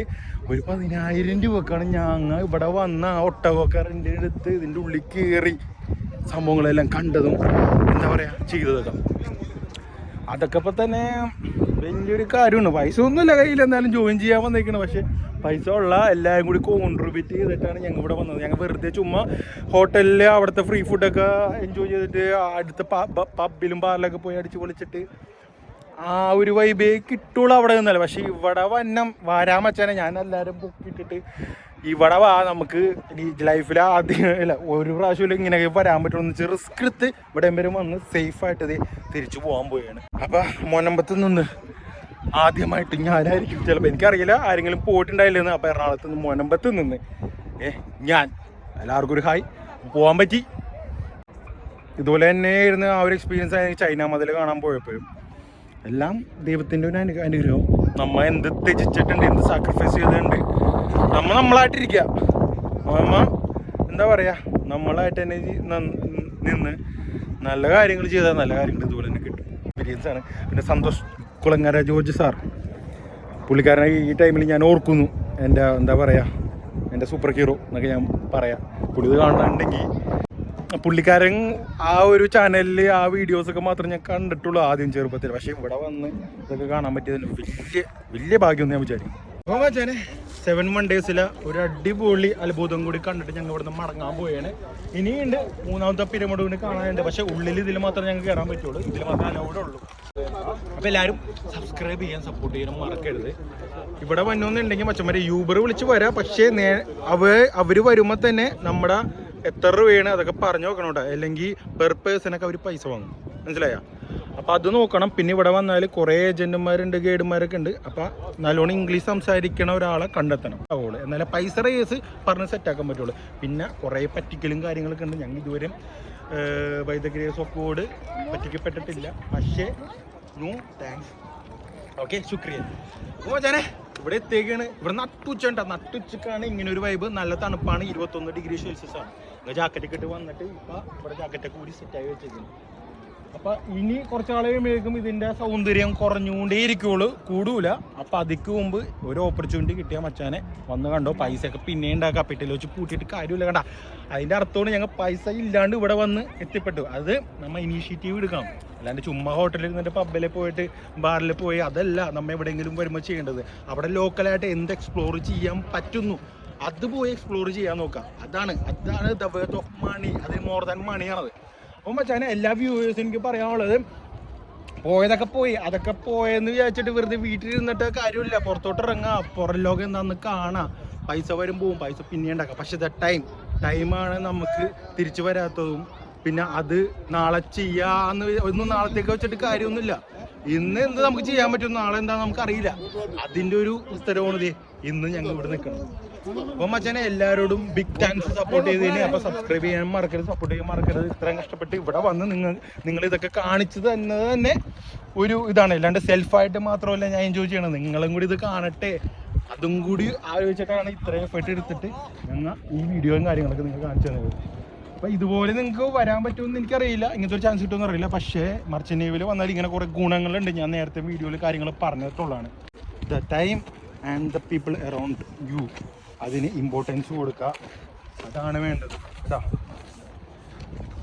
ഒരു 10,000 രൂപക്കാണ് ഞങ്ങൾ ഇവിടെ വന്ന ഒട്ടകക്കാരൻ്റെ അടുത്ത് ഇതിൻ്റെ ഉള്ളിൽ കയറി സംഭവങ്ങളെല്ലാം കണ്ടതും എന്താ പറയുക ചെയ്തതൊക്കെ. അതൊക്കെ ഇപ്പം തന്നെ വലിയൊരു കാര്യമാണ്. പൈസ ഒന്നുമില്ല കയ്യിൽ, എന്തായാലും ജോയിൻ ചെയ്യാൻ വന്നേക്കണം. പക്ഷേ പൈസ ഉള്ള എല്ലാവരും കൂടി കോൺട്രിബ്യൂട്ട് ചെയ്തിട്ടാണ് ഞങ്ങൾ ഇവിടെ വന്നത്. ഞങ്ങൾ വെറുതെ ചുമ്മാ ഹോട്ടലിൽ അവിടുത്തെ ഫ്രീ ഫുഡൊക്കെ എൻജോയ് ചെയ്തിട്ട് അടുത്ത പബ്ബിലും ബാറിലൊക്കെ പോയി അടിച്ച് പൊളിച്ചിട്ട് ആ ഒരു വൈബേ കിട്ടുള്ളൂ അവിടെ നിന്നല്ല. പക്ഷേ ഇവിടെ വരാൻ വെച്ചാൽ ഞാൻ എല്ലാവരും പൊക്കിയിട്ടിട്ട് ഇവിടെ നമുക്ക് ലൈഫിൽ ആദ്യം ഇല്ല ഒരു പ്രാവശ്യം ഇങ്ങനെയൊക്കെ വരാൻ പറ്റുമെന്ന് വെച്ചാൽ റിസ്ക് എടുത്ത് ഇവിടെ വരെ വന്ന് സേഫായിട്ട് ഇത് തിരിച്ചു പോകാൻ പോവുകയാണ്. അപ്പം മൊനമ്പത്ത് നിന്ന് ആദ്യമായിട്ട് ഞാനായിരിക്കും, ചിലപ്പോൾ എനിക്കറിയില്ല ആരെങ്കിലും പോയിട്ടുണ്ടായില്ലെന്ന്. അപ്പോൾ എറണാകുളത്ത് നിന്ന് മൊനമ്പത്ത് നിന്ന് ഞാൻ എല്ലാവർക്കും ഒരു ഹായ് പോകാൻ പറ്റി. ഇതുപോലെ തന്നെ ആയിരുന്നു ആ ഒരു എക്സ്പീരിയൻസ് ആയി ചൈന മതിൽ കാണാൻ പോയപ്പോഴും. എല്ലാം ദൈവത്തിൻ്റെ ഒരു അനുഗ്രഹം. നമ്മൾ എന്ത് ത്യജിച്ചിട്ടുണ്ട്, എന്ത് സാക്രിഫൈസ് ചെയ്തിട്ടുണ്ട്, നമ്മളായിട്ടിരിക്കുക. എന്താ പറയുക, നമ്മളായിട്ട് തന്നെ നിന്ന് നല്ല കാര്യങ്ങൾ ചെയ്താൽ നല്ല കാര്യങ്ങൾ ഇതുപോലെ തന്നെ കിട്ടും. എക്സ്പീരിയൻസ് ആണ്. പിന്നെ സന്തോഷ് കുളങ്ങര ജോർജ് സാർ, പുള്ളിക്കാരനെ ഈ ടൈമിൽ ഞാൻ ഓർക്കുന്നു. എൻ്റെ എന്താ പറയുക, എൻ്റെ സൂപ്പർ ഹീറോ എന്നൊക്കെ ഞാൻ പറയാം. പുള്ളി ഇത് കാണുന്നുണ്ടെങ്കിൽ, പുള്ളിക്കാരൻ ആ ഒരു ചാനലിൽ ആ വീഡിയോസൊക്കെ മാത്രമേ ഞാൻ കണ്ടിട്ടുള്ളൂ ആദ്യം ചെറുപ്പത്തിൽ. പക്ഷേ ഇവിടെ വന്ന് ഇതൊക്കെ കാണാൻ പറ്റിയതിന് വലിയ ഭാഗ്യമൊന്നും ഞാൻ വിചാരിക്കും. അപ്പോൾ വെച്ചാൽ 7 Wonders ഒരു അടിപൊളി അത്ഭുതം കൂടി കണ്ടിട്ട് ഞങ്ങൾ ഇവിടെ നിന്ന് മടങ്ങാൻ പോയാണ്. ഇനിയുണ്ട് 3ാമത്തെ പിരമിഡ് കൂടി കാണാനുണ്ട്. പക്ഷേ ഉള്ളിൽ ഇതിൽ മാത്രമേ ഞങ്ങൾക്ക് കയറാൻ പറ്റുള്ളൂ, ഇതിൽ മാത്രമേ അലൗഡ് ഉള്ളൂ. അപ്പോൾ എല്ലാവരും സബ്സ്ക്രൈബ് ചെയ്യാൻ, സപ്പോർട്ട് ചെയ്യാനും മറക്കരുത്. ഇവിടെ വന്നോന്നുണ്ടെങ്കിൽ മച്ചന്മാരെ യൂബർ വിളിച്ച് വരാം. പക്ഷേ അവർ വരുമ്പോൾ തന്നെ നമ്മുടെ എത്ര രൂപയാണ് അതൊക്കെ പറഞ്ഞു നോക്കണം കേട്ടോ. അല്ലെങ്കിൽ പെർ പേഴ്സണൊക്കെ അവർ പൈസ വാങ്ങും, മനസ്സിലായോ? അപ്പോൾ അത് നോക്കണം. പിന്നെ ഇവിടെ വന്നാൽ കുറേ ഏജൻറ്റുമാരുണ്ട്, ഗൈഡുമാരൊക്കെ ഉണ്ട്. അപ്പോൾ നല്ലോണം ഇംഗ്ലീഷ് സംസാരിക്കണ ഒരാളെ കണ്ടെത്തണം അവള്, എന്നാലേ പൈസ റേസ് പറഞ്ഞ് സെറ്റാക്കാൻ പറ്റുള്ളൂ. പിന്നെ കുറേ പറ്റിക്കലും കാര്യങ്ങളൊക്കെ ഉണ്ട്. ഞങ്ങൾ ഇതുവരെ by the grace of God പറ്റിക്കപ്പെട്ടിട്ടില്ല. പക്ഷേ നോ താങ്ക്സ്. ഓക്കെ, ശുക്രിയ. അപ്പോൾ ഞാനേ ഇവിടെ എത്തിയേക്കാണ്. ഇവിടെ നട്ടുച്ചക്കാണ് ഇങ്ങനെ ഒരു വൈബ്. നല്ല തണുപ്പാണ്, 21 ഡിഗ്രി സെൽഷ്യസ് ആണ്. ജാക്കറ്റൊക്കെ ഇട്ട് വന്നിട്ട് ഇപ്പോൾ ഇവിടെ ജാക്കറ്റൊക്കെ കൂടി സെറ്റായി വെച്ചേക്കുന്നു. അപ്പോൾ ഇനി കുറച്ച് നാൾ കഴിയുമ്പോഴേക്കും ഇതിൻ്റെ സൗന്ദര്യം കുറഞ്ഞുകൊണ്ടേയിരിക്കുള്ളൂ, കൂടൂല. അപ്പോൾ അതിക്ക് മുമ്പ് ഒരു ഓപ്പർച്യൂണിറ്റി കിട്ടിയാൽ മച്ചാനെ വന്ന് കണ്ടോ. പൈസയൊക്കെ പിന്നെ ഉണ്ടാക്കുക, കപ്പിറ്റൽ വെച്ച് പൂട്ടിയിട്ട് കാര്യമില്ല. കണ്ട, അതിൻ്റെ അർത്ഥമാണ് ഞങ്ങൾ പൈസ ഇല്ലാണ്ട് ഇവിടെ വന്ന് എത്തിപ്പെട്ടു. അത് നമ്മൾ ഇനീഷ്യേറ്റീവ് എടുക്കണം. അല്ലാണ്ട് ചുമ്മാ ഹോട്ടലിൽ നിന്നിട്ട് പബ്ബിൽ പോയിട്ട് ബാറിൽ പോയി അതല്ല നമ്മൾ എവിടെയെങ്കിലും വരുമ്പോൾ ചെയ്യേണ്ടത്. അവിടെ ലോക്കലായിട്ട് എന്ത് എക്സ്പ്ലോർ ചെയ്യാൻ പറ്റുന്നു അത് പോയി എക്സ്പ്ലോർ ചെയ്യാൻ നോക്കാം. അതാണ് ദ വേർത്ത് ഓഫ് മണി. അത് മോർ ദാൻ മണിയാണത്. അപ്പം മച്ചാനെ എല്ലാ വ്യൂവേഴ്സും എനിക്ക് പറയാനുള്ളത്, അതൊക്കെ പോയെന്ന് വിചാരിച്ചിട്ട് വെറുതെ വീട്ടിലിരുന്നിട്ട് കാര്യമില്ല. പുറത്തോട്ട് ഇറങ്ങാം, പുറം ലോകം എന്താണെന്ന് കാണാം. പൈസ വരും പോവും, പൈസ പിന്നെ ഉണ്ടാക്കാം. പക്ഷെ ടൈമാണ് നമുക്ക് തിരിച്ചു വരാത്തതും. പിന്നെ അത് നാളെ ചെയ്യാന്ന് ഒന്നും നാളത്തേക്ക് വെച്ചിട്ട് കാര്യമൊന്നുമില്ല. ഇന്ന് എന്ത് നമുക്ക് ചെയ്യാൻ പറ്റും, നാളെ എന്താ നമുക്കറിയില്ല. അതിൻ്റെ ഒരു ഉത്തരവാണ് ഇന്ന് ഞങ്ങൾ ഇവിടെ നിൽക്കണം. അപ്പം മച്ചാനെ എല്ലാവരോടും ബിഗ് താങ്ക്സ് സപ്പോർട്ട് ചെയ്തതിന്. അപ്പോൾ സബ്സ്ക്രൈബ് ചെയ്യാൻ മറക്കരുത്, സപ്പോർട്ട് ചെയ്യാൻ മറക്കരുത്. ഇത്രയും കഷ്ടപ്പെട്ട് ഇവിടെ വന്ന് നിങ്ങൾ ഇതൊക്കെ കാണിച്ചത് തന്നെ ഒരു ഇതാണ്. അല്ലാണ്ട് സെൽഫായിട്ട് മാത്രമല്ല ഞാൻ എൻജോയ് ചെയ്യണത്, നിങ്ങളും കൂടി ഇത് കാണട്ടെ അതും കൂടി ആലോചിച്ചിട്ടാണ് ഇത്രയും എഫേർട്ട് എടുത്തിട്ട് ഞങ്ങൾ ഈ വീഡിയോയും കാര്യങ്ങളൊക്കെ നിങ്ങൾ കാണിച്ചു തന്നത്. അപ്പോൾ ഇതുപോലെ നിങ്ങൾക്ക് വരാൻ പറ്റുമെന്ന് എനിക്കറിയില്ല, ഇങ്ങനത്തെ ഒരു ചാൻസ് കിട്ടുമെന്ന് അറിയില്ല. പക്ഷേ മർച്ചൻ്റ് നേവിയിൽ വന്നാൽ ഇങ്ങനെ കുറേ ഗുണങ്ങളുണ്ട്. ഞാൻ നേരത്തെ വീഡിയോയിൽ കാര്യങ്ങൾ പറഞ്ഞിട്ടുള്ളതാണ്. The time and the people around U, അതിന് ഇമ്പോർട്ടൻസ് കൊടുക്കുക, അതാണ് വേണ്ടത് കേട്ടോ.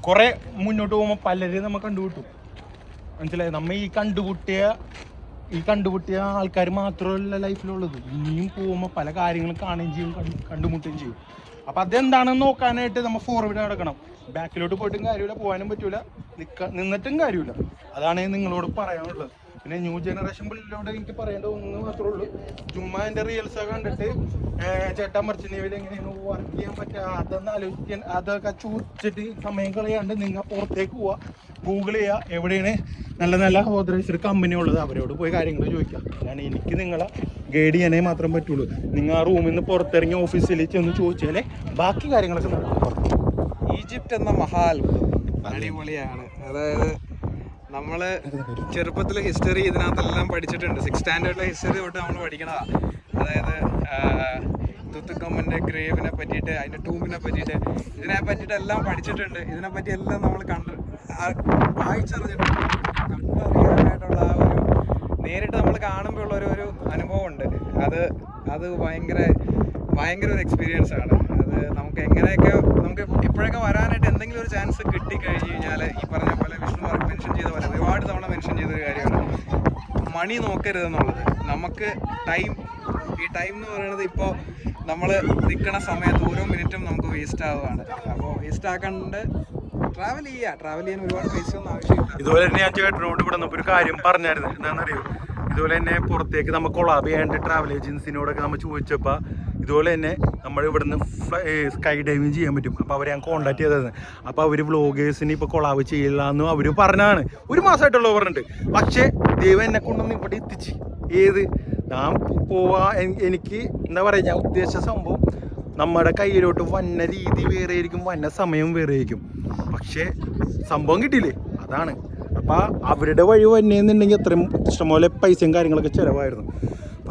കുറേ മുന്നോട്ട് പോകുമ്പോൾ പലരെയും നമ്മൾ കണ്ടുമുട്ടും, മനസ്സിലായി? നമ്മൾ ഈ കണ്ടുമുട്ടിയ ആൾക്കാർ മാത്രമല്ല ലൈഫിലുള്ളത്. ഇനിയും പോകുമ്പോൾ പല കാര്യങ്ങളും കാണുകയും ചെയ്യും, കണ്ടുമുട്ടുകയും ചെയ്യും. അപ്പോൾ അതെന്താണെന്ന് നോക്കാനായിട്ട് നമ്മൾ ഫോർവേഡ് നടക്കണം. ബാക്കിലോട്ട് പോയിട്ടും കാര്യമില്ല, പോകാനും പറ്റില്ല, നിന്നിട്ടും കാര്യമില്ല. അതാണ് നിങ്ങളോട് പറയാനുള്ളത്. പിന്നെ ന്യൂ ജനറേഷൻ പിള്ളേരോട് എനിക്ക് പറയേണ്ട ഒന്ന് മാത്രമേ ഉള്ളൂ. ചുമ്മാ എൻ്റെ റീൽസൊക്കെ കണ്ടിട്ട് ചേട്ടാ മർച്ചൻ്റ് നേവിയിൽ എങ്ങനെയാണ് വർക്ക് ചെയ്യാൻ പറ്റുക അതൊന്ന് ആലോചിക്കാൻ, അതൊക്കെ ചോദിച്ചിട്ട് സമയം കളയാണ്ട് നിങ്ങൾ പുറത്തേക്ക് പോവുക, ഗൂഗിൾ ചെയ്യുക, എവിടെയാണ് നല്ല ഓതറൈസ്ഡ് കമ്പനി ഉള്ളത് അവരോട് പോയി കാര്യങ്ങൾ ചോദിക്കുക. ഞാൻ എനിക്ക് നിങ്ങളെ ഗൈഡ് ചെയ്യാനേ മാത്രം പറ്റുള്ളൂ. നിങ്ങൾ ആ റൂമിൽ നിന്ന് പുറത്തിറങ്ങി ഓഫീസിൽ ചെന്ന് ചോദിച്ചാലേ ബാക്കി കാര്യങ്ങളൊക്കെ നടക്കും. ഈജിപ്റ്റ് എന്ന മഹാത്ഭുതം അടിപൊളിയാണ്. അതായത് നമ്മൾ ചെറുപ്പത്തിൽ ഹിസ്റ്ററി ഇതിനകത്തെല്ലാം പഠിച്ചിട്ടുണ്ട്. 6th സ്റ്റാൻഡേർഡിലെ ഹിസ്റ്ററി തൊട്ട് നമ്മൾ പഠിക്കണതാണ്. അതായത് തുത്തുക്കമ്മൻ്റെ ഗ്രേവിനെ പറ്റിയിട്ട്, അതിൻ്റെ ടൂമിനെ പറ്റിയിട്ട്, ഇതിനെ പറ്റിയിട്ടെല്ലാം പഠിച്ചിട്ടുണ്ട്. ഇതിനെപ്പറ്റി എല്ലാം നമ്മൾ വായിച്ചറിഞ്ഞിട്ടുണ്ട്. കണ്ടറിയാനായിട്ടുള്ള ആ ഒരു നേരിട്ട് നമ്മൾ കാണുമ്പോൾ ഉള്ള ഒരു അനുഭവമുണ്ട്. അത് ഭയങ്കര ഒരു എക്സ്പീരിയൻസ് ആണ്. അത് നമുക്ക് എപ്പോഴൊക്കെ വരാനായിട്ട് എന്തെങ്കിലും ഒരു ചാൻസ് കിട്ടിക്കഴിഞ്ഞ് കഴിഞ്ഞാൽ ഈ പറഞ്ഞ പോലെ വിഷ്ണു മാർക്ക് മെൻഷൻ ചെയ്ത പോലെ ഒരുപാട് തവണ മെൻഷൻ ചെയ്തൊരു കാര്യമാണ് മണി നോക്കരുതെന്നുള്ളത്. നമുക്ക് ഈ ടൈം എന്ന് പറയുന്നത് ഇപ്പോൾ നമ്മൾ നിൽക്കുന്ന സമയത്ത് ഓരോ മിനിറ്റും നമുക്ക് വേസ്റ്റ് ആവുകയാണ്. അപ്പോൾ വേസ്റ്റ് ആക്കാണ്ട് ട്രാവൽ ചെയ്യാൻ ഒരുപാട് പൈസ ഒന്നും ആവശ്യമില്ല. ഇതുപോലെ തന്നെ ഞാൻ ചേട്ടനോട് ഇവിടെ ഒരു കാര്യം പറഞ്ഞായിരുന്നു. എന്താണെന്നറിയോ, ഇതുപോലെ തന്നെ പുറത്തേക്ക് നമ്മൾ കൊളാബ് ചെയ്യാണ്ട് ട്രാവൽ ഏജൻസിനോടൊക്കെ നമ്മൾ ചോദിച്ചപ്പോൾ ഇതുപോലെ തന്നെ നമ്മൾ ഇവിടുന്ന് സ്കൈ ഡൈവിങ് ചെയ്യാൻ പറ്റും. അപ്പോൾ അവരെ ഞാൻ കോൺടാക്ട് ചെയ്തത്. അപ്പോൾ അവർ വ്ളോഗേഴ്സിന് ഇപ്പോൾ കൊളാബ് ചെയ്യില്ല എന്ന് അവർ പറഞ്ഞാണ്. 1 മാസമായിട്ടുള്ള പറഞ്ഞിട്ട്. പക്ഷേ ദൈവം എന്നെ കൊണ്ടൊന്ന് ഇവിടെ എത്തിച്ച്. ഞാൻ എനിക്ക് എന്താ പറയുക, ഞാൻ ഉദ്ദേശിച്ച സംഭവം നമ്മുടെ കയ്യിലോട്ട് വന്ന രീതി വേറെ ആയിരിക്കും, വന്ന സമയം വേറെ ആയിരിക്കും. പക്ഷേ സംഭവം കിട്ടിയില്ലേ, അതാണ്. അപ്പോൾ അവരുടെ വഴി വന്നേന്നുണ്ടെങ്കിൽ അത്രയും ഇഷ്ടംപോലെ പൈസയും കാര്യങ്ങളൊക്കെ ചിലവായിരുന്നു.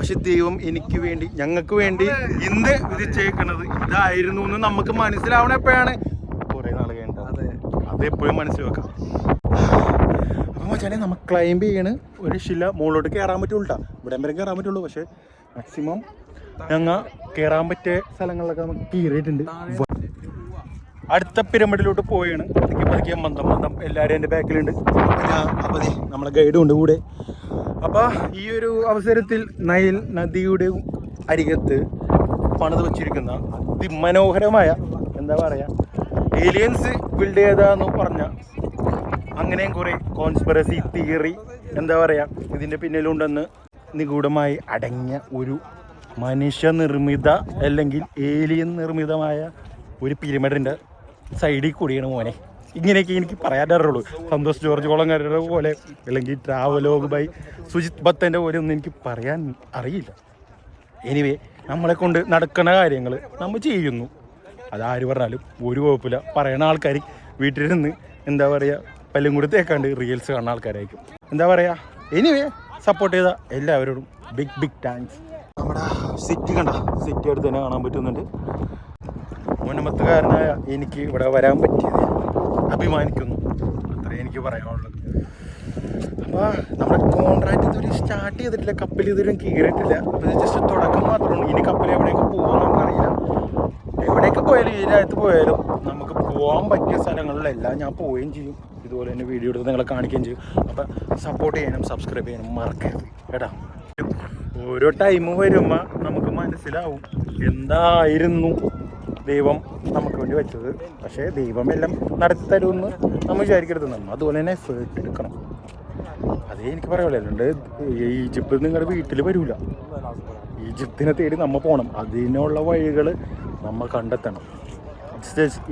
പക്ഷെ ദൈവം എനിക്ക് വേണ്ടി, ഞങ്ങൾക്ക് വേണ്ടി ഇന്ന് വിധിച്ചേക്കണത് ഇതായിരുന്നു എന്ന് നമുക്ക് മനസ്സിലാവണ എപ്പോഴാണ്? കുറേ നാൾ കഴിഞ്ഞിട്ട്. അത് എപ്പോഴും മനസ്സിൽ വെക്കാം. അപ്പോൾ മച്ചാനെ നമുക്ക് ക്ലൈംബ് ചെയ്യണ് ഒരു രക്ഷയില്ല. മുകളിലോട്ട് കയറാൻ പറ്റുള്ളൂ. ഇവിടെ വരെ കയറാൻ പറ്റുള്ളൂ. പക്ഷേ മാക്സിമം ഞങ്ങൾ കയറാൻ പറ്റിയ സ്ഥലങ്ങളിലൊക്കെ നമുക്ക് കയറിയിട്ടുണ്ട്. അടുത്ത പിരമിഡിലോട്ട് പോയാണ്. പതുക്കെ മന്ദം എല്ലാവരും എൻ്റെ ബാക്കിലുണ്ട്. അപ്പോൾ നമ്മളെ ഗൈഡും ഉണ്ട് കൂടെ. അപ്പോൾ ഈ ഒരു അവസരത്തിൽ നൈൽ നദിയുടെ അരികത്ത് പണിത് വച്ചിരിക്കുന്ന അതിമനോഹരമായ എന്താ പറയുക, ഏലിയൻസ് ബിൽഡ് ചെയ്തതെന്ന് പറഞ്ഞാൽ അങ്ങനെയും കുറേ കോൺസ്പിറസി തിയറി എന്താ പറയുക ഇതിൻ്റെ പിന്നിലുണ്ടെന്ന് നിഗൂഢമായി അടങ്ങിയ ഒരു മനുഷ്യനിർമ്മിത അല്ലെങ്കിൽ ഏലിയൻ നിർമ്മിതമായ ഒരു പിരമിഡിൻ്റെ സൈഡിൽ കൂടിയാണ് മോനെ. ഇങ്ങനെയൊക്കെ എനിക്ക് പറയാനറിയുള്ളൂ. സന്തോഷ് ജോർജ് കുളങ്ങരയുടെ പോലെ അല്ലെങ്കിൽ ട്രാവലോഗ് ബൈ സുജിത് ഭത്തൻ്റെ പോലെ ഒന്നും എനിക്ക് പറയാൻ അറിയില്ല. എനിവേ നമ്മളെ കൊണ്ട് നടക്കുന്ന കാര്യങ്ങൾ നമ്മൾ ചെയ്യുന്നു. അതാര് പറഞ്ഞാലും ഒരു കുഴപ്പമില്ല. പറയണ ആൾക്കാർ വീട്ടിലിരുന്ന് എന്താ പറയുക പല്ലും കൂടി തേക്കാണ്ട് റീൽസ് കാണുന്ന ആൾക്കാരായിരിക്കും. എന്താ പറയുക, എനിവേ സപ്പോർട്ട് ചെയ്ത എല്ലാവരോടും ബിഗ് താങ്ക്സ്. നമ്മുടെ സിറ്റി കണ്ട, സിറ്റി അടുത്ത് തന്നെ കാണാൻ പറ്റുന്നുണ്ട്. മുന്നമത്തുകാരനായ എനിക്ക് ഇവിടെ വരാൻ പറ്റിയത് അഭിമാനിക്കുന്നു. അത്രേ എനിക്ക് പറയാനുള്ളത്. അപ്പോൾ നമ്മുടെ കോൺട്രാക്റ്റ് ഇതുവരെ സ്റ്റാർട്ട് ചെയ്തിട്ടില്ല. കപ്പൽ ഇതുവരെ കയറിയിട്ടില്ല. അപ്പോൾ ഇത് ജസ്റ്റ് തുടക്കം മാത്രമാണ്. ഇനി കപ്പൽ എവിടെയൊക്കെ പോകുമെന്ന് നമുക്കറിയില്ല. എവിടെയൊക്കെ പോയാലും ഈ രാജ്യത്ത് പോയാലും നമുക്ക് പോകാൻ പറ്റിയ സ്ഥലങ്ങളിലെല്ലാം ഞാൻ പോവുകയും ചെയ്യും. ഇതുപോലെ തന്നെ വീഡിയോ എടുത്ത് നിങ്ങളെ കാണിക്കുകയും ചെയ്യും. അപ്പോൾ സപ്പോർട്ട് ചെയ്യാനും സബ്സ്ക്രൈബ് ചെയ്യാനും മറക്കരുത് കേട്ടോ. ഓരോ ടൈം വരുമ്പോൾ നമുക്ക് മനസ്സിലാവും എന്തായിരുന്നു ദൈവം നമുക്ക് വേണ്ടി വെച്ചത്. പക്ഷേ ദൈവമെല്ലാം നടത്തി തരുമെന്ന് നമ്മൾ വിചാരിക്കരുത്. നമ്മൾ അതുപോലെ തന്നെ എഫേർട്ട് എടുക്കണം. അതേ എനിക്ക് പറയുള്ളൂ. അല്ലാണ്ട് ഈജിപ്ത് നിങ്ങളുടെ വീട്ടിൽ വരില്ല. ഈജിപ്തിനെ തേടി നമ്മൾ പോകണം. അതിനുള്ള വഴികൾ നമ്മൾ കണ്ടെത്തണം.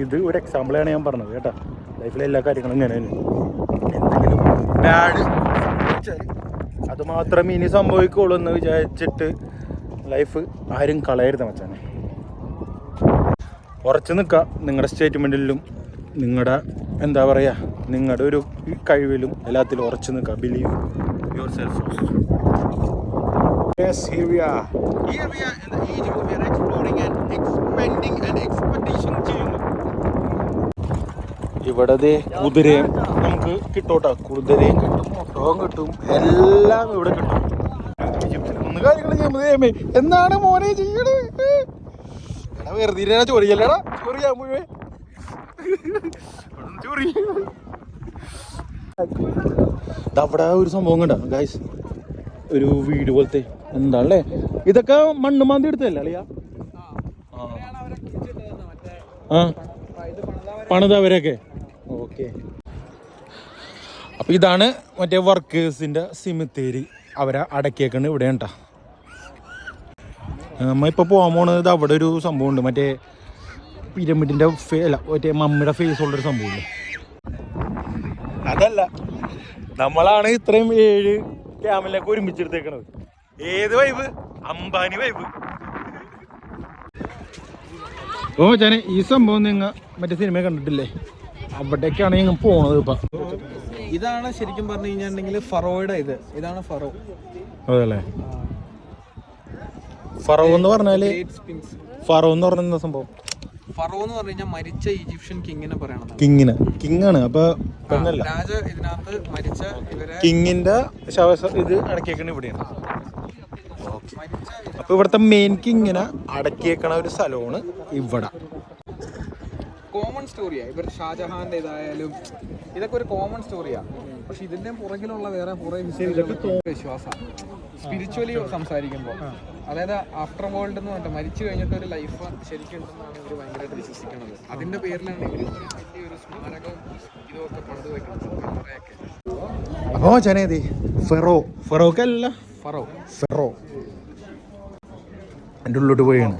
ഇത് ഒരു എക്സാമ്പിളാണ് ഞാൻ പറഞ്ഞത് കേട്ടോ. ലൈഫിലെ എല്ലാ കാര്യങ്ങളും ഇങ്ങനെയാണ്. എന്തെങ്കിലും ബാഡ് സംഭവിച്ചാൽ അത് മാത്രമേ ഇനി സംഭവിക്കുള്ളൂ എന്ന് വിചാരിച്ചിട്ട് ലൈഫ് ആരും കളയരുത് മച്ചാനെ. ഉറച്ചു നിൽക്കുക നിങ്ങളുടെ സ്റ്റേറ്റ്മെൻറ്റിലും നിങ്ങളുടെ എന്താ പറയുക നിങ്ങളുടെ ഒരു കഴിവിലും എല്ലാത്തിലും ഉറച്ചു നിൽക്കുക. Believe your self. Yes, here we are. Here we are in Egypt. We are exploring and expanding and expedition ചെയ്യുന്നു. ഇവിടെ കുതിരയും നമുക്ക് കിട്ടോട്ടോ. കുതിരയും കിട്ടും, ഒട്ടകവും കിട്ടും, എല്ലാം ഇവിടെ കിട്ടും. ഈജിപ്തിൽ ഒന്ന് കാര്യങ്ങൾ ചെയ്യുമ്പോൾ എന്താണ് മോനെ ചെയ്യണത്? വെറുതെ ചൊറിയല്ലേടാ, ചൊറിയാൻ മുഴുവൻ ചൊറി. അവിടെ ഒരു സംഭവം കണ്ട ഗൈസ്, ഒരു വീട് പോലത്തെ എന്താണല്ലേ ഇതൊക്കെ മണ്ണ് മാന്തി എടുത്തല്ലേ അളിയാ? ആ പണിതവരൊക്കെ ഓക്കെ. അപ്പം ഇതാണ് മറ്റേ വർക്കേഴ്സിൻ്റെ സിമിത്തേരി. അവരെ അടക്കിയേക്കണ് ഇവിടെ കേട്ടോ. നമ്മളിപ്പോൾ പോകാൻ പോണത് അവിടെ ഒരു സംഭവമുണ്ട്. മറ്റേ പിരമിഡിൻ്റെ അല്ല മറ്റേ മമ്മിയുടെ ഫേസ് ഉള്ളൊരു സംഭവമില്ലേ, അതല്ല. നമ്മളാണ് ഇത്രയും 7 ക്യാമലിനൊക്കെ ഒരുമിച്ചെടുത്തേക്കണത്. ഏത് വൈബ്? അംബാനി വൈബ്. ഓ ഞാൻ ഈ സംഭവം നിങ്ങൾ മറ്റേ സിനിമ കണ്ടിട്ടില്ലേ? അവിടേക്കാണ് ഞങ്ങൾ പോണത്. ഇപ്പം ഇതാണ് ശരിക്കും പറഞ്ഞു കഴിഞ്ഞിട്ടുണ്ടെങ്കിൽ ഫറോയുടെ ഇതാണ് ഫറോ. അതല്ലേ ഫറോ എന്ന് പറഞ്ഞാല്? ഫറോ എന്ന് പറഞ്ഞ സംഭവം. ഫറോ എന്ന് പറഞ്ഞു കഴിഞ്ഞാൽ മരിച്ച ഈജിപ്ഷ്യൻ കിങ്ങിനെ പറയണത്. കിങ്ങാണ്. അപ്പൊ രാജ ഇതിനകത്ത് മരിച്ച കിങ്ങിന്റെ ഇത് അടക്കിയേക്കണ ഇവിടെയാണ്. അപ്പൊ ഇവിടുത്തെ മെയിൻ കിങ്ങിനെ അടക്കിയേക്കണ ഒരു സ്ഥലമാണ് ഇവിടെ. കോമൺ സ്റ്റോറിയാ. ഇവർ ഷാജഹാന്റെ ഇതായാലും ഇതൊക്കെ ഒരു കോമൺ സ്റ്റോറിയാ. പക്ഷെ ഇതിന്റെ പുറകിലുള്ള വേറെ കുറെ വിശ്വാസം സ്പിരിച്വലി സംസാരിക്കുമ്പോൾ, അതായത് ആഫ്റ്റർ വേൾഡ് എന്ന് പറഞ്ഞിട്ട് മരിച്ചു കഴിഞ്ഞിട്ട് ഒരു ലൈഫ് ശരിക്കും ഉണ്ടെന്നാണ് ഇവർ ഭയങ്കരമായിട്ട് വിശ്വസിക്കുന്നത്. അതിന്റെ പേരിലാണ് ഇവർ വലിയൊരു സ്മാരകവും ഇതൊക്കെ പണിത് വെക്കുന്നത്. അപ്പോ ചനേതി ഫെറോക്കല്ല ഫെറോ എൻ്റെ ഉള്ളിലോട്ട് പോയാണ്.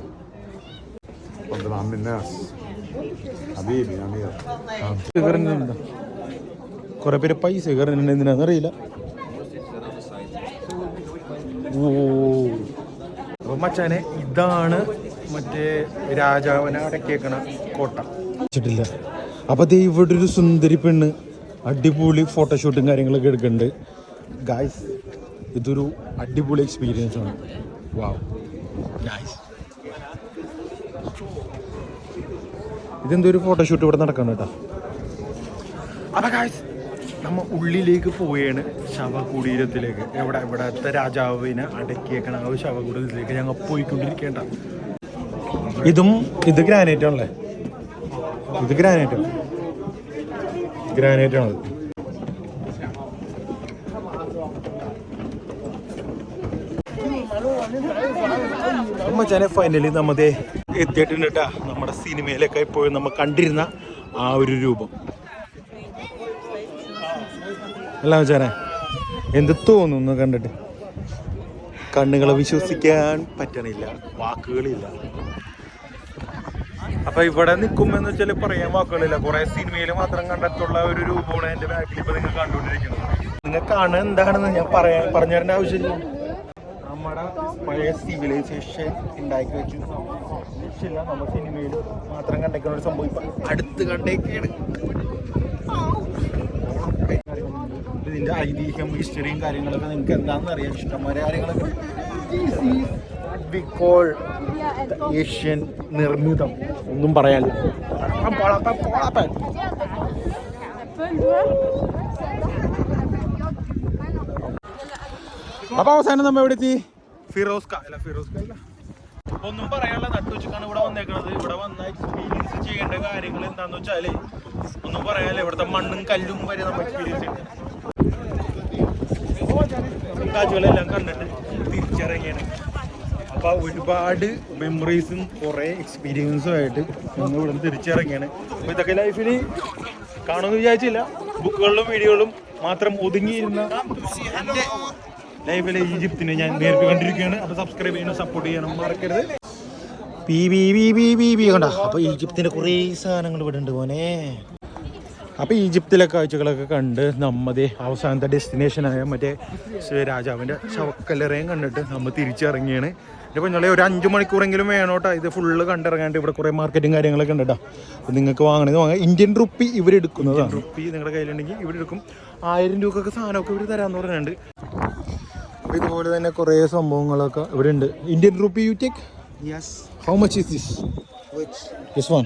കുറെ പേര് പൈസ കയറുന്നുണ്ട്. എന്തിനാന്നറിയില്ല. ഓ മച്ചാനെ ഇതാണ് മറ്റേ രാജാവിനെ അടക്കിയേക്കണ കോട്ട. വെച്ചിട്ടില്ല. അപ്പൊ ദേ ഇവിടെ ഒരു സുന്ദരി പെണ്ണ് അടിപൊളി ഫോട്ടോഷൂട്ടും കാര്യങ്ങളൊക്കെ എടുക്കുന്നുണ്ട്. ഗായ്സ് ഇതൊരു അടിപൊളി എക്സ്പീരിയൻസ് ആണ്. Wow nice. ഇതെന്തൊരു ഫോട്ടോഷൂട്ട് ഇവിടെ നടക്കണം കേട്ടോ. അപ്പം ഗായ്സ് നമ്മൾ ഉള്ളിലേക്ക് പോവുകയാണ് ശവകുടീരത്തിലേക്ക്. ഇവിടത്തെ രാജാവിനെ അടക്കിയേക്കണ ആ ഒരു ശവകുടീരത്തിലേക്ക് ഞങ്ങൾ പോയിക്കൊണ്ടിരിക്കേണ്ട. ഇത് ഗ്രാനൈറ്റ് ആണല്ലേ? ഇത് ഗ്രാനൈറ്റാണത്. മച്ചാനെ ഫൈനലി നമ്മതേ എത്തിയിട്ടുണ്ട് കേട്ടാ. നമ്മുടെ സിനിമയിലൊക്കെ ഇപ്പോഴും നമ്മൾ കണ്ടിരുന്ന ആ ഒരു രൂപം അല്ല മച്ചാനെ. എന്ത് തോന്നുന്നു കണ്ടിട്ട്? കണ്ണുകളെ വിശ്വസിക്കാൻ പറ്റണില്ല, വാക്കുകളില്ല. അപ്പൊ ഇവിടെ നിൽക്കുമെന്ന് വെച്ചാൽ പറയാൻ വാക്കുകളില്ല. കുറെ സിനിമയിൽ മാത്രം കണ്ടെത്തുള്ള ഒരു രൂപമാണ് എന്റെ ബാക്കിൽ ഇപ്പൊ നിങ്ങൾ കണ്ടുകൊണ്ടിരിക്കുന്നത്. നിങ്ങൾ കാണുക എന്താണെന്ന് ഞാൻ പറഞ്ഞു തരേണ്ട ആവശ്യമില്ല. നമ്മുടെ പഴയ സിവിലൈസേഷൻ ഉണ്ടാക്കി വെച്ചു. നമ്മൾ സിനിമയിൽ മാത്രം കണ്ടേക്കുന്ന ഒരു സംഭവം ഇപ്പൊ അടുത്ത് കണ്ടേക്കാണ്. ഇതിന്റെ ഐതിഹ്യം, ഹിസ്റ്ററിയും കാര്യങ്ങളൊക്കെ നിങ്ങൾക്ക് എന്താണെന്ന് അറിയാം. ഇഷ്ടംമാരെ കാര്യങ്ങളൊക്കെ ഏഷ്യൻ നിർമ്മിതം ഒന്നും പറയാനില്ല. അപ്പൊ അവസാനം നമ്മ എവിടെ എത്തി? ഫിറോസ്ക അല്ല ഒന്നും പറയാനുള്ള നട്ടുവെച്ചിട്ടാണ് ഇവിടെ വന്നേക്കുന്നത്. ഇവിടെ വന്ന എക്സ്പീരിയൻസ് ചെയ്യേണ്ട കാര്യങ്ങൾ എന്താന്ന് വെച്ചാല് ഒന്നും പറയാനില്ല. ഇവിടുത്തെ മണ്ണും കല്ലും വരെ നമ്മൾ എക്സ്പീരിയൻസ് ചെയ്യണം. കാഴ്ചകളെല്ലാം കണ്ടിട്ട് തിരിച്ചിറങ്ങിയാണ്. അപ്പോൾ ഒരുപാട് മെമ്മറീസും കുറേ എക്സ്പീരിയൻസും ആയിട്ട് ഞങ്ങൾ ഇവിടെ നിന്ന് തിരിച്ചിറങ്ങിയാണ്. അപ്പോൾ ഇതൊക്കെ ലൈഫിൽ കാണുമെന്ന് വിചാരിച്ചില്ല. ബുക്കുകളിലും വീഡിയോകളിലും മാത്രം ഒതുങ്ങിയിരുന്ന എൻ്റെ ലൈഫിലെ ഈജിപ്തിനെ ഞാൻ നേരിട്ട് കണ്ടിരിക്കുകയാണ്. അപ്പോൾ സബ്സ്ക്രൈബ് ചെയ്യണം, സപ്പോർട്ട് ചെയ്യണം മറക്കരുത്. കണ്ട. അപ്പോൾ ഈജിപ്തിൻ്റെ കുറേ സാധനങ്ങൾ ഇവിടെ ഉണ്ട് മോനെ. അപ്പോൾ ഈജിപ്തിലെ കാഴ്ചകളൊക്കെ കണ്ട് നമ്മതേ അവസാനത്തെ ഡെസ്റ്റിനേഷനായ മറ്റേ രാജാവിൻ്റെ ശവക്കല്ലറയും കണ്ടിട്ട് നമ്മൾ തിരിച്ചിറങ്ങിയാണ്. ഇപ്പോൾ ഞങ്ങളെ ഒരു 5 മണിക്കൂറെങ്കിലും വേണോട്ടോ ഇത് ഫുള്ള് കണ്ടിറങ്ങാണ്ട്. ഇവിടെ കുറേ മാർക്കറ്റും കാര്യങ്ങളൊക്കെ ഉണ്ട് കേട്ടോ. അപ്പോൾ നിങ്ങൾക്ക് വാങ്ങണമെന്ന് വാങ്ങാം. Indian rupee ഇവരെടുക്കുന്നതാണ്. റുപ്പി നിങ്ങളുടെ കയ്യിലുണ്ടെങ്കിൽ ഇവരെടുക്കും. 1000 രൂപക്കൊക്കെ സാധനമൊക്കെ ഇവർ തരാമെന്ന് പറയുന്നുണ്ട്. അപ്പോൾ ഇതുപോലെ തന്നെ കുറേ സംഭവങ്ങളൊക്കെ ഇവിടെ ഉണ്ട്. Indian rupee you take? Yes. How much is this? Which? This one?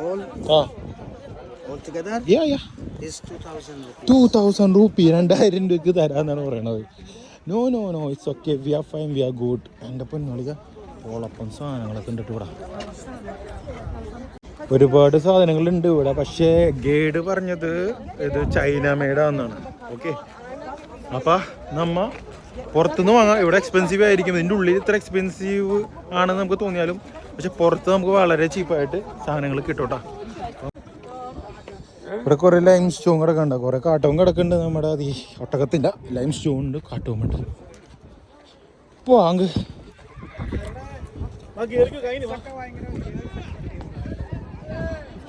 All uh together yeah is 2,000 rupees. 2000 rupee 2000 രൂപയ്ക്ക് തരാമെന്നാണ് പറയണത്. No it's okay, we are fine, we are good. എൻ്റെ പൊന്നോളിക ഓളപ്പം സാധനങ്ങളൊക്കെ ഉണ്ട് ഇവിടെ. ഒരുപാട് സാധനങ്ങളുണ്ട് ഇവിടെ. പക്ഷേ ഗൈഡ് പറഞ്ഞത് ഇത് ചൈന മേഡാന്നാണ്. ഓക്കെ, അപ്പം നമ്മ പുറത്തുനിന്ന് വാങ്ങാം. ഇവിടെ എക്സ്പെൻസീവ് ആയിരിക്കും. ഇതിൻ്റെ ഉള്ളിൽ ഇത്ര എക്സ്പെൻസീവ് ആണെന്ന് നമുക്ക് തോന്നിയാലും പക്ഷെ പുറത്ത് നമുക്ക് വളരെ ചീപ്പായിട്ട് സാധനങ്ങൾ കിട്ടൂട്ടാ. ഇവിടെ കുറേ ലൈം സ്റ്റോൺ കിടക്കണ്ട, കുറേ കാട്ടവും കിടക്കുന്നുണ്ട്. നമ്മുടെ ഈ ഒട്ടകത്തിൻ്റെ ലൈം സ്റ്റോൺ ഉണ്ട്, കാട്ടവും ഉണ്ട്. പോവാങ്ക്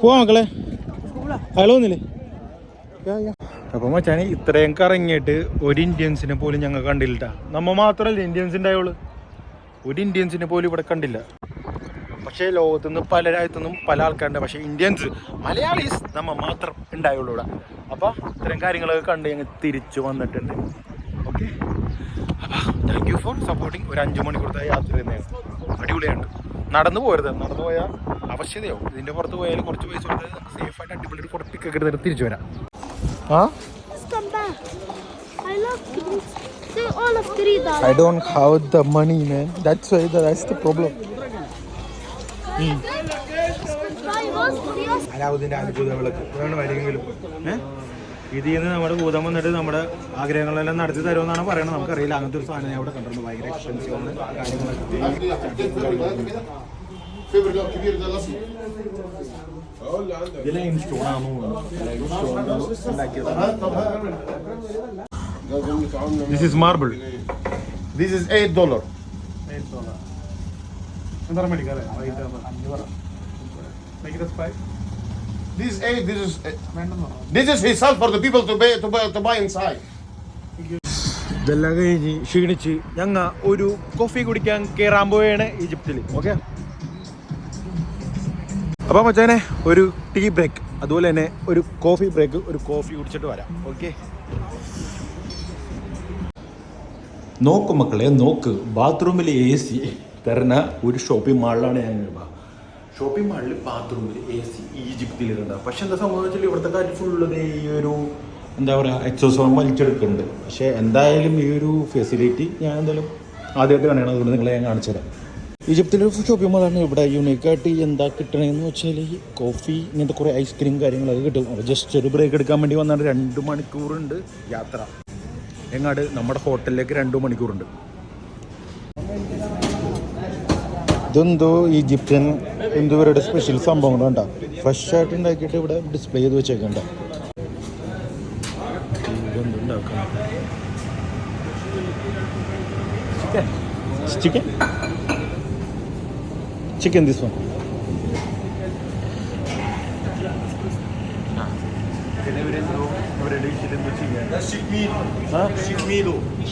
പോവാ മക്കളെ, ഹലോന്നില്ലേ? അപ്പം മച്ചാനെ ഇത്രയും കറങ്ങിയിട്ട് ഒരു ഇന്ത്യൻസിനെ പോലും ഞങ്ങൾ കണ്ടില്ല. നമ്മ മാത്രമല്ല ഇന്ത്യൻസ് ഉണ്ടായുള്ളൂ. ഒരു ഇന്ത്യൻസിനെ പോലും ഇവിടെ കണ്ടില്ല. പക്ഷേ ലോകത്തുനിന്ന് പല രാജ്യത്തുനിന്നും പല ആൾക്കാരുണ്ട്. പക്ഷേ ഇന്ത്യൻസ്, മലയാളീസ് നമ്മ മാത്രം ഉണ്ടായുള്ളൂ ഇവിടെ. അപ്പോൾ ഇത്രയും കാര്യങ്ങളൊക്കെ കണ്ട് ഞങ്ങൾ തിരിച്ചു വന്നിട്ടുണ്ട്. ഓക്കെ, അപ്പോൾ താങ്ക് യു ഫോർ സപ്പോർട്ടിങ്. ഒരു 5 മണിക്കൂറത്തെ യാത്ര തന്നെയാണ്. അടിപൊളിയാണ്. നടന്നു പോരുത്, നടന്നു പോയാൽ ആവശ്യതയാവും. ഇതിൻ്റെ പുറത്ത് പോയാൽ കുറച്ച് പൈസ കൊടുത്താൽ നമുക്ക് സേഫായിട്ട് അടിപൊളി ഒരു കുറപ്പിക്കൊക്കെ എടുത്തിട്ട് തിരിച്ചു വരാം. I don't have the money, man. That's the problem. അലാവുദ്ദീൻ്റെ അത്ഭുത വിളക്ക് ഇതാണ് വരികെങ്കിലും ഇതിൽ നിന്ന് നമ്മുടെ ഭൂതം വന്നിട്ട് നമ്മുടെ ആഗ്രഹങ്ങളെല്ലാം നടത്തി തരുമെന്നാണ് പറയുന്നത്. നമുക്കറിയില്ല. അങ്ങനത്തെ ഒരു സാധനം ഞാൻ ഇവിടെ കണ്ടിട്ടുണ്ട്. ഭയങ്കര എക്സ്പെൻസീവ് ആണ് ലൈം സ്റ്റോൺ ആണോ ഉണ്ടാക്കിയത്. This is marble. This is $8. This is 8. This is his help for the people to buy inside. ഇതെല്ലാം കഴിഞ്ഞ് ക്ഷീണിച്ച് ഞങ്ങൾ ഒരു കോഫി കുടിക്കാൻ കയറാൻ പോവുകയാണ് ഈജിപ്തിൽ. ഓക്കെ, അപ്പോൾ മച്ചാനെ ഒരു ടീ ബ്രേക്ക്, അതുപോലെ തന്നെ ഒരു കോഫി ബ്രേക്ക്, ഒരു കോഫി കുടിച്ചിട്ട് വരാം. ഓക്കെ, നോക്ക് മക്കളെ നോക്ക്, ബാത്റൂമിൽ AC തരുന്ന ഒരു ഷോപ്പിംഗ് മാളിലാണ് ഞാൻ. ഷോപ്പിംഗ് മാളിൽ ബാത്റൂമിൽ AC ഈജിപ്തിലിരുന്ന. പക്ഷെ എന്താ സംഭവിച്ചാൽ ഇവിടുത്തെ കാര്യം ഫുള്ള് ഈ ഒരു എന്താ പറയുക എക്സോസോൺ വലിച്ചെടുക്കുന്നുണ്ട്. പക്ഷേ എന്തായാലും ഈ ഒരു ഫെസിലിറ്റി ഞാൻ എന്തായാലും ആദ്യമായിട്ട് കാണണം, അതുകൊണ്ട് നിങ്ങളെ ഞാൻ കാണിച്ചു തരാം. ഈജിപ്തിലൊരു ഷോപ്പിംഗ് മാളാണ്. ഇവിടെ യൂണീക്കായിട്ട് എന്താ കിട്ടണമെന്ന് വെച്ചാൽ കോഫി, ഇങ്ങനത്തെ കുറേ ഐസ്ക്രീം കാര്യങ്ങളൊക്കെ കിട്ടും. അപ്പോൾ ജസ്റ്റ് ഒരു ബ്രേക്ക് എടുക്കാൻ വേണ്ടി വന്നാണ്. 2 മണിക്കൂറുണ്ട് യാത്ര. എങ്ങാട് നമ്മുടെ ഹോട്ടലിലേക്ക് 2 മണിക്കൂറുണ്ട്. ഇതെന്തോ ഈജിപ്ഷ്യൻ എന്തോ ഇവരുടെ സ്പെഷ്യൽ സംഭവങ്ങൾ കണ്ട, ഫ്രഷ് ആയിട്ട് ഉണ്ടാക്കിയിട്ട് ഇവിടെ ഡിസ്പ്ലേ ചെയ്ത് വെച്ചേക്കണ്ട. Chicken chicken this one.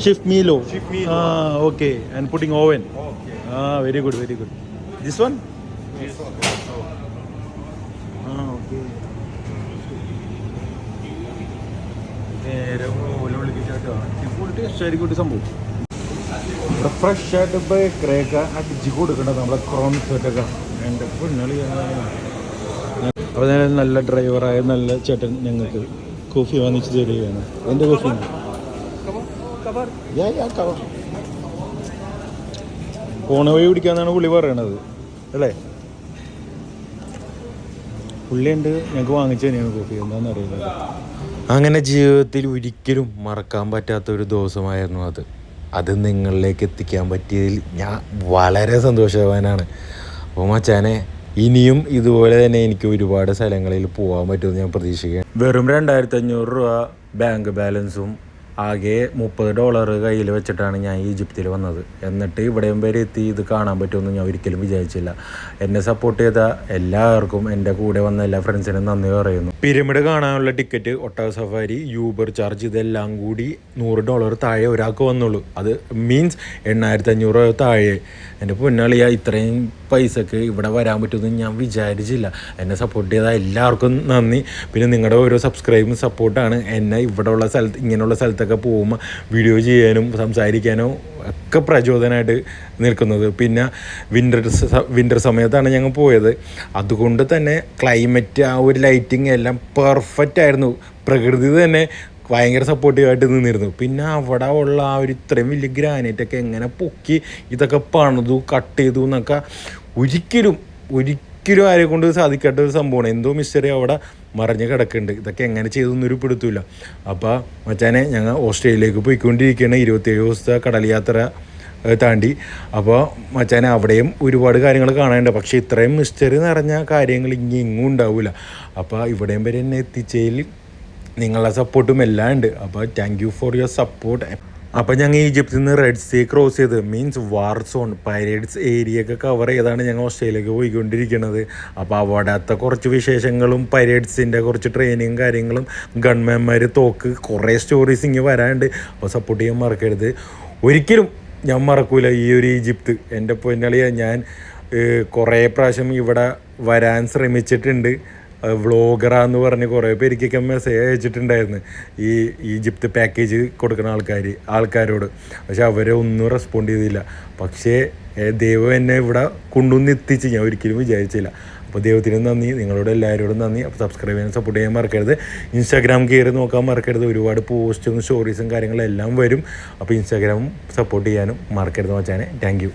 ഷിഫ് മീലോ. Okay, and putting oven. Very good, very good. This one. Okay. ശരിക്കൂട്ടി സംഭവം ഇവിടെ ഫ്രഷ് ആയിട്ട് ബേക്കറിയൊക്കെ അടിച്ച് കൊടുക്കേണ്ടത് നമ്മളെ ക്രോൺസൊക്കെ. എൻ്റെ പൊന്നളി. അപ്പോൾ ഞാൻ നല്ല ഡ്രൈവറായ നല്ല ചേട്ടൻ ഞങ്ങൾക്ക് കോഫി വാങ്ങിച്ച് തരികയാണ്. എൻ്റെ കോഫി പോണ വഴി കുടിക്കാന്നാണ് പുള്ളി പറയണത് അല്ലേ? പുള്ളിയുണ്ട് ഞങ്ങൾക്ക് വാങ്ങിച്ചു തന്നെയാണ് കോഫി, എന്താണെന്ന് അറിയില്ല. അങ്ങനെ ജീവിതത്തിൽ ഒരിക്കലും മറക്കാൻ പറ്റാത്തൊരു ദിവസമായിരുന്നു അത് നിങ്ങളിലേക്ക് എത്തിക്കാൻ പറ്റിയതിൽ ഞാൻ വളരെ സന്തോഷവാനാണ്. അപ്പോൾ മച്ചാനെ, ഇനിയും ഇതുപോലെ തന്നെ എനിക്ക് ഒരുപാട് സ്ഥലങ്ങളിൽ പോകാൻ പറ്റുമെന്ന് ഞാൻ പ്രതീക്ഷിക്കുകയാണ്. വെറും 2500 രൂപ ബാങ്ക് ബാലൻസും ആകെ $30 കയ്യിൽ വെച്ചിട്ടാണ് ഞാൻ ഈജിപ്തിൽ വന്നത്. എന്നിട്ട് ഇവിടെയും വരെ എത്തി ഇത് കാണാൻ പറ്റുമെന്ന് ഞാൻ ഒരിക്കലും വിചാരിച്ചില്ല. എന്നെ സപ്പോർട്ട് ചെയ്ത എല്ലാവർക്കും, എൻ്റെ കൂടെ വന്ന എല്ലാ ഫ്രണ്ട്സിനും നന്ദി പറയുന്നു. പിരമിഡ് കാണാനുള്ള ടിക്കറ്റ്, ഒട്ടക സഫാരി, യൂബർ ചാർജ് ഇതെല്ലാം കൂടി $100 താഴെ ഒരാൾക്ക് വന്നുള്ളൂ. അത് മീൻസ് 8500 രൂപ താഴെ. എൻ്റെ പൊന്നാളിയ, ഇത്രയും പൈസക്ക് ഇവിടെ വരാൻ പറ്റുമെന്ന് ഞാൻ വിചാരിച്ചില്ല. എന്നെ സപ്പോർട്ട് ചെയ്ത എല്ലാവർക്കും നന്ദി. പിന്നെ നിങ്ങളുടെ ഓരോ സബ്സ്ക്രൈബും സപ്പോർട്ടാണ് എന്നെ ഇവിടെയുള്ള സ്ഥലത്ത്, ഇങ്ങനെയുള്ള സ്ഥലത്തൊക്കെ പോകുമ്പോൾ വീഡിയോ ചെയ്യാനും സംസാരിക്കാനും ഒക്കെ പ്രചോദനമായിട്ട് നിൽക്കുന്നത്. പിന്നെ വിൻ്റർ സമയത്താണ് ഞങ്ങൾ പോയത്. അതുകൊണ്ട് തന്നെ ക്ലൈമറ്റ്, ആ ഒരു ലൈറ്റിങ് എല്ലാം പെർഫെക്റ്റ് ആയിരുന്നു. പ്രകൃതി തന്നെ ഭയങ്കര സപ്പോർട്ടീവായിട്ട് നിന്നിരുന്നു. പിന്നെ അവിടെ ഉള്ള ആ ഒരു ഇത്രയും വലിയ ഗ്രാനൈറ്റൊക്കെ എങ്ങനെ പൊക്കി ഇതൊക്കെ പണിതു കട്ട് ചെയ്തു എന്നൊക്കെ ഒരിക്കലും ആരെ കൊണ്ട് സാധിക്കാത്ത ഒരു സംഭവമാണ്. എന്തോ മിസ്റ്ററി അവിടെ മറിഞ്ഞ് കിടക്കുന്നുണ്ട്. ഇതൊക്കെ എങ്ങനെ ചെയ്തൊന്നൊരു പിടുത്തില്ല. അപ്പോൾ മച്ചാനെ, ഞങ്ങൾ ഓസ്ട്രേലിയയിലേക്ക് പോയിക്കൊണ്ടിരിക്കുകയാണ്. 27 ദിവസത്തെ കടൽ യാത്ര താണ്ടി. അപ്പോൾ മച്ചാനെ, അവിടെയും ഒരുപാട് കാര്യങ്ങൾ കാണാനുണ്ട്. പക്ഷേ ഇത്രയും മിസ്റ്ററി നിറഞ്ഞ കാര്യങ്ങൾ ഇങ്ങും ഉണ്ടാവില്ല. അപ്പോൾ ഇവിടെയും വരെ എന്നെ എത്തിച്ചതിൽ നിങ്ങളുടെ സപ്പോർട്ടും എല്ലാം ഉണ്ട്. അപ്പോൾ thank you for your support. അപ്പോൾ ഞങ്ങൾ ഈജിപ്തിൽ നിന്ന് റെഡ് സീ ക്രോസ് ചെയ്ത്, മീൻസ് വാർ സോൺ, പൈറേറ്റ്സ് ഏരിയ ഒക്കെ കവർ ചെയ്താണ് ഞങ്ങൾ ഓസ്ട്രേലിയയിലേക്ക് പോയിക്കൊണ്ടിരിക്കുന്നത്. അപ്പോൾ അവിടുത്തെ കുറച്ച് വിശേഷങ്ങളും പൈറേറ്റ്സിൻ്റെ കുറച്ച് ട്രെയിനിങ്ങും കാര്യങ്ങളും, ഗൺമാന്മാർ, തോക്ക്, കുറേ സ്റ്റോറീസ് ഇങ്ങനെ വരാനുണ്ട്. അപ്പോൾ സപ്പോർട്ട് ചെയ്യാൻ മറക്കരുത്. ഒരിക്കലും ഞാൻ മറക്കൂല ഈ ഒരു ഈജിപ്ത്. എൻ്റെ പൊന്നളിയ, ഞാൻ കുറേ പ്രാവശ്യം ഇവിടെ വരാൻ ശ്രമിച്ചിട്ടുണ്ട്. വ്ളോഗറാന്ന് പറഞ്ഞ് കുറേ പേർക്കൊക്കെ മെസ്സേജ് അയച്ചിട്ടുണ്ടായിരുന്നു ഈ ഈജിപ്ത് പാക്കേജ് കൊടുക്കുന്ന ആൾക്കാരോട്. പക്ഷെ അവരെ ഒന്നും റെസ്പോണ്ട് ചെയ്തില്ല. പക്ഷേ ദൈവം എന്നെ ഇവിടെ കൊണ്ടുവന്ന് എത്തിച്ച് ഞാൻ ഒരിക്കലും വിചാരിച്ചില്ല. അപ്പോൾ ദൈവത്തിനും നന്ദി, നിങ്ങളോട് എല്ലാവരോടും നന്ദി. അപ്പോൾ സബ്സ്ക്രൈബ് ചെയ്യാൻ, സപ്പോർട്ട് ചെയ്യാൻ മറക്കരുത്. ഇൻസ്റ്റാഗ്രാം കയറി നോക്കാൻ മറക്കരുത്. ഒരുപാട് പോസ്റ്റും സ്റ്റോറീസും കാര്യങ്ങളും എല്ലാം വരും. അപ്പോൾ ഇൻസ്റ്റാഗ്രാമും സപ്പോർട്ട് ചെയ്യാനും മറക്കരുത് മച്ചാനെ. Thank you.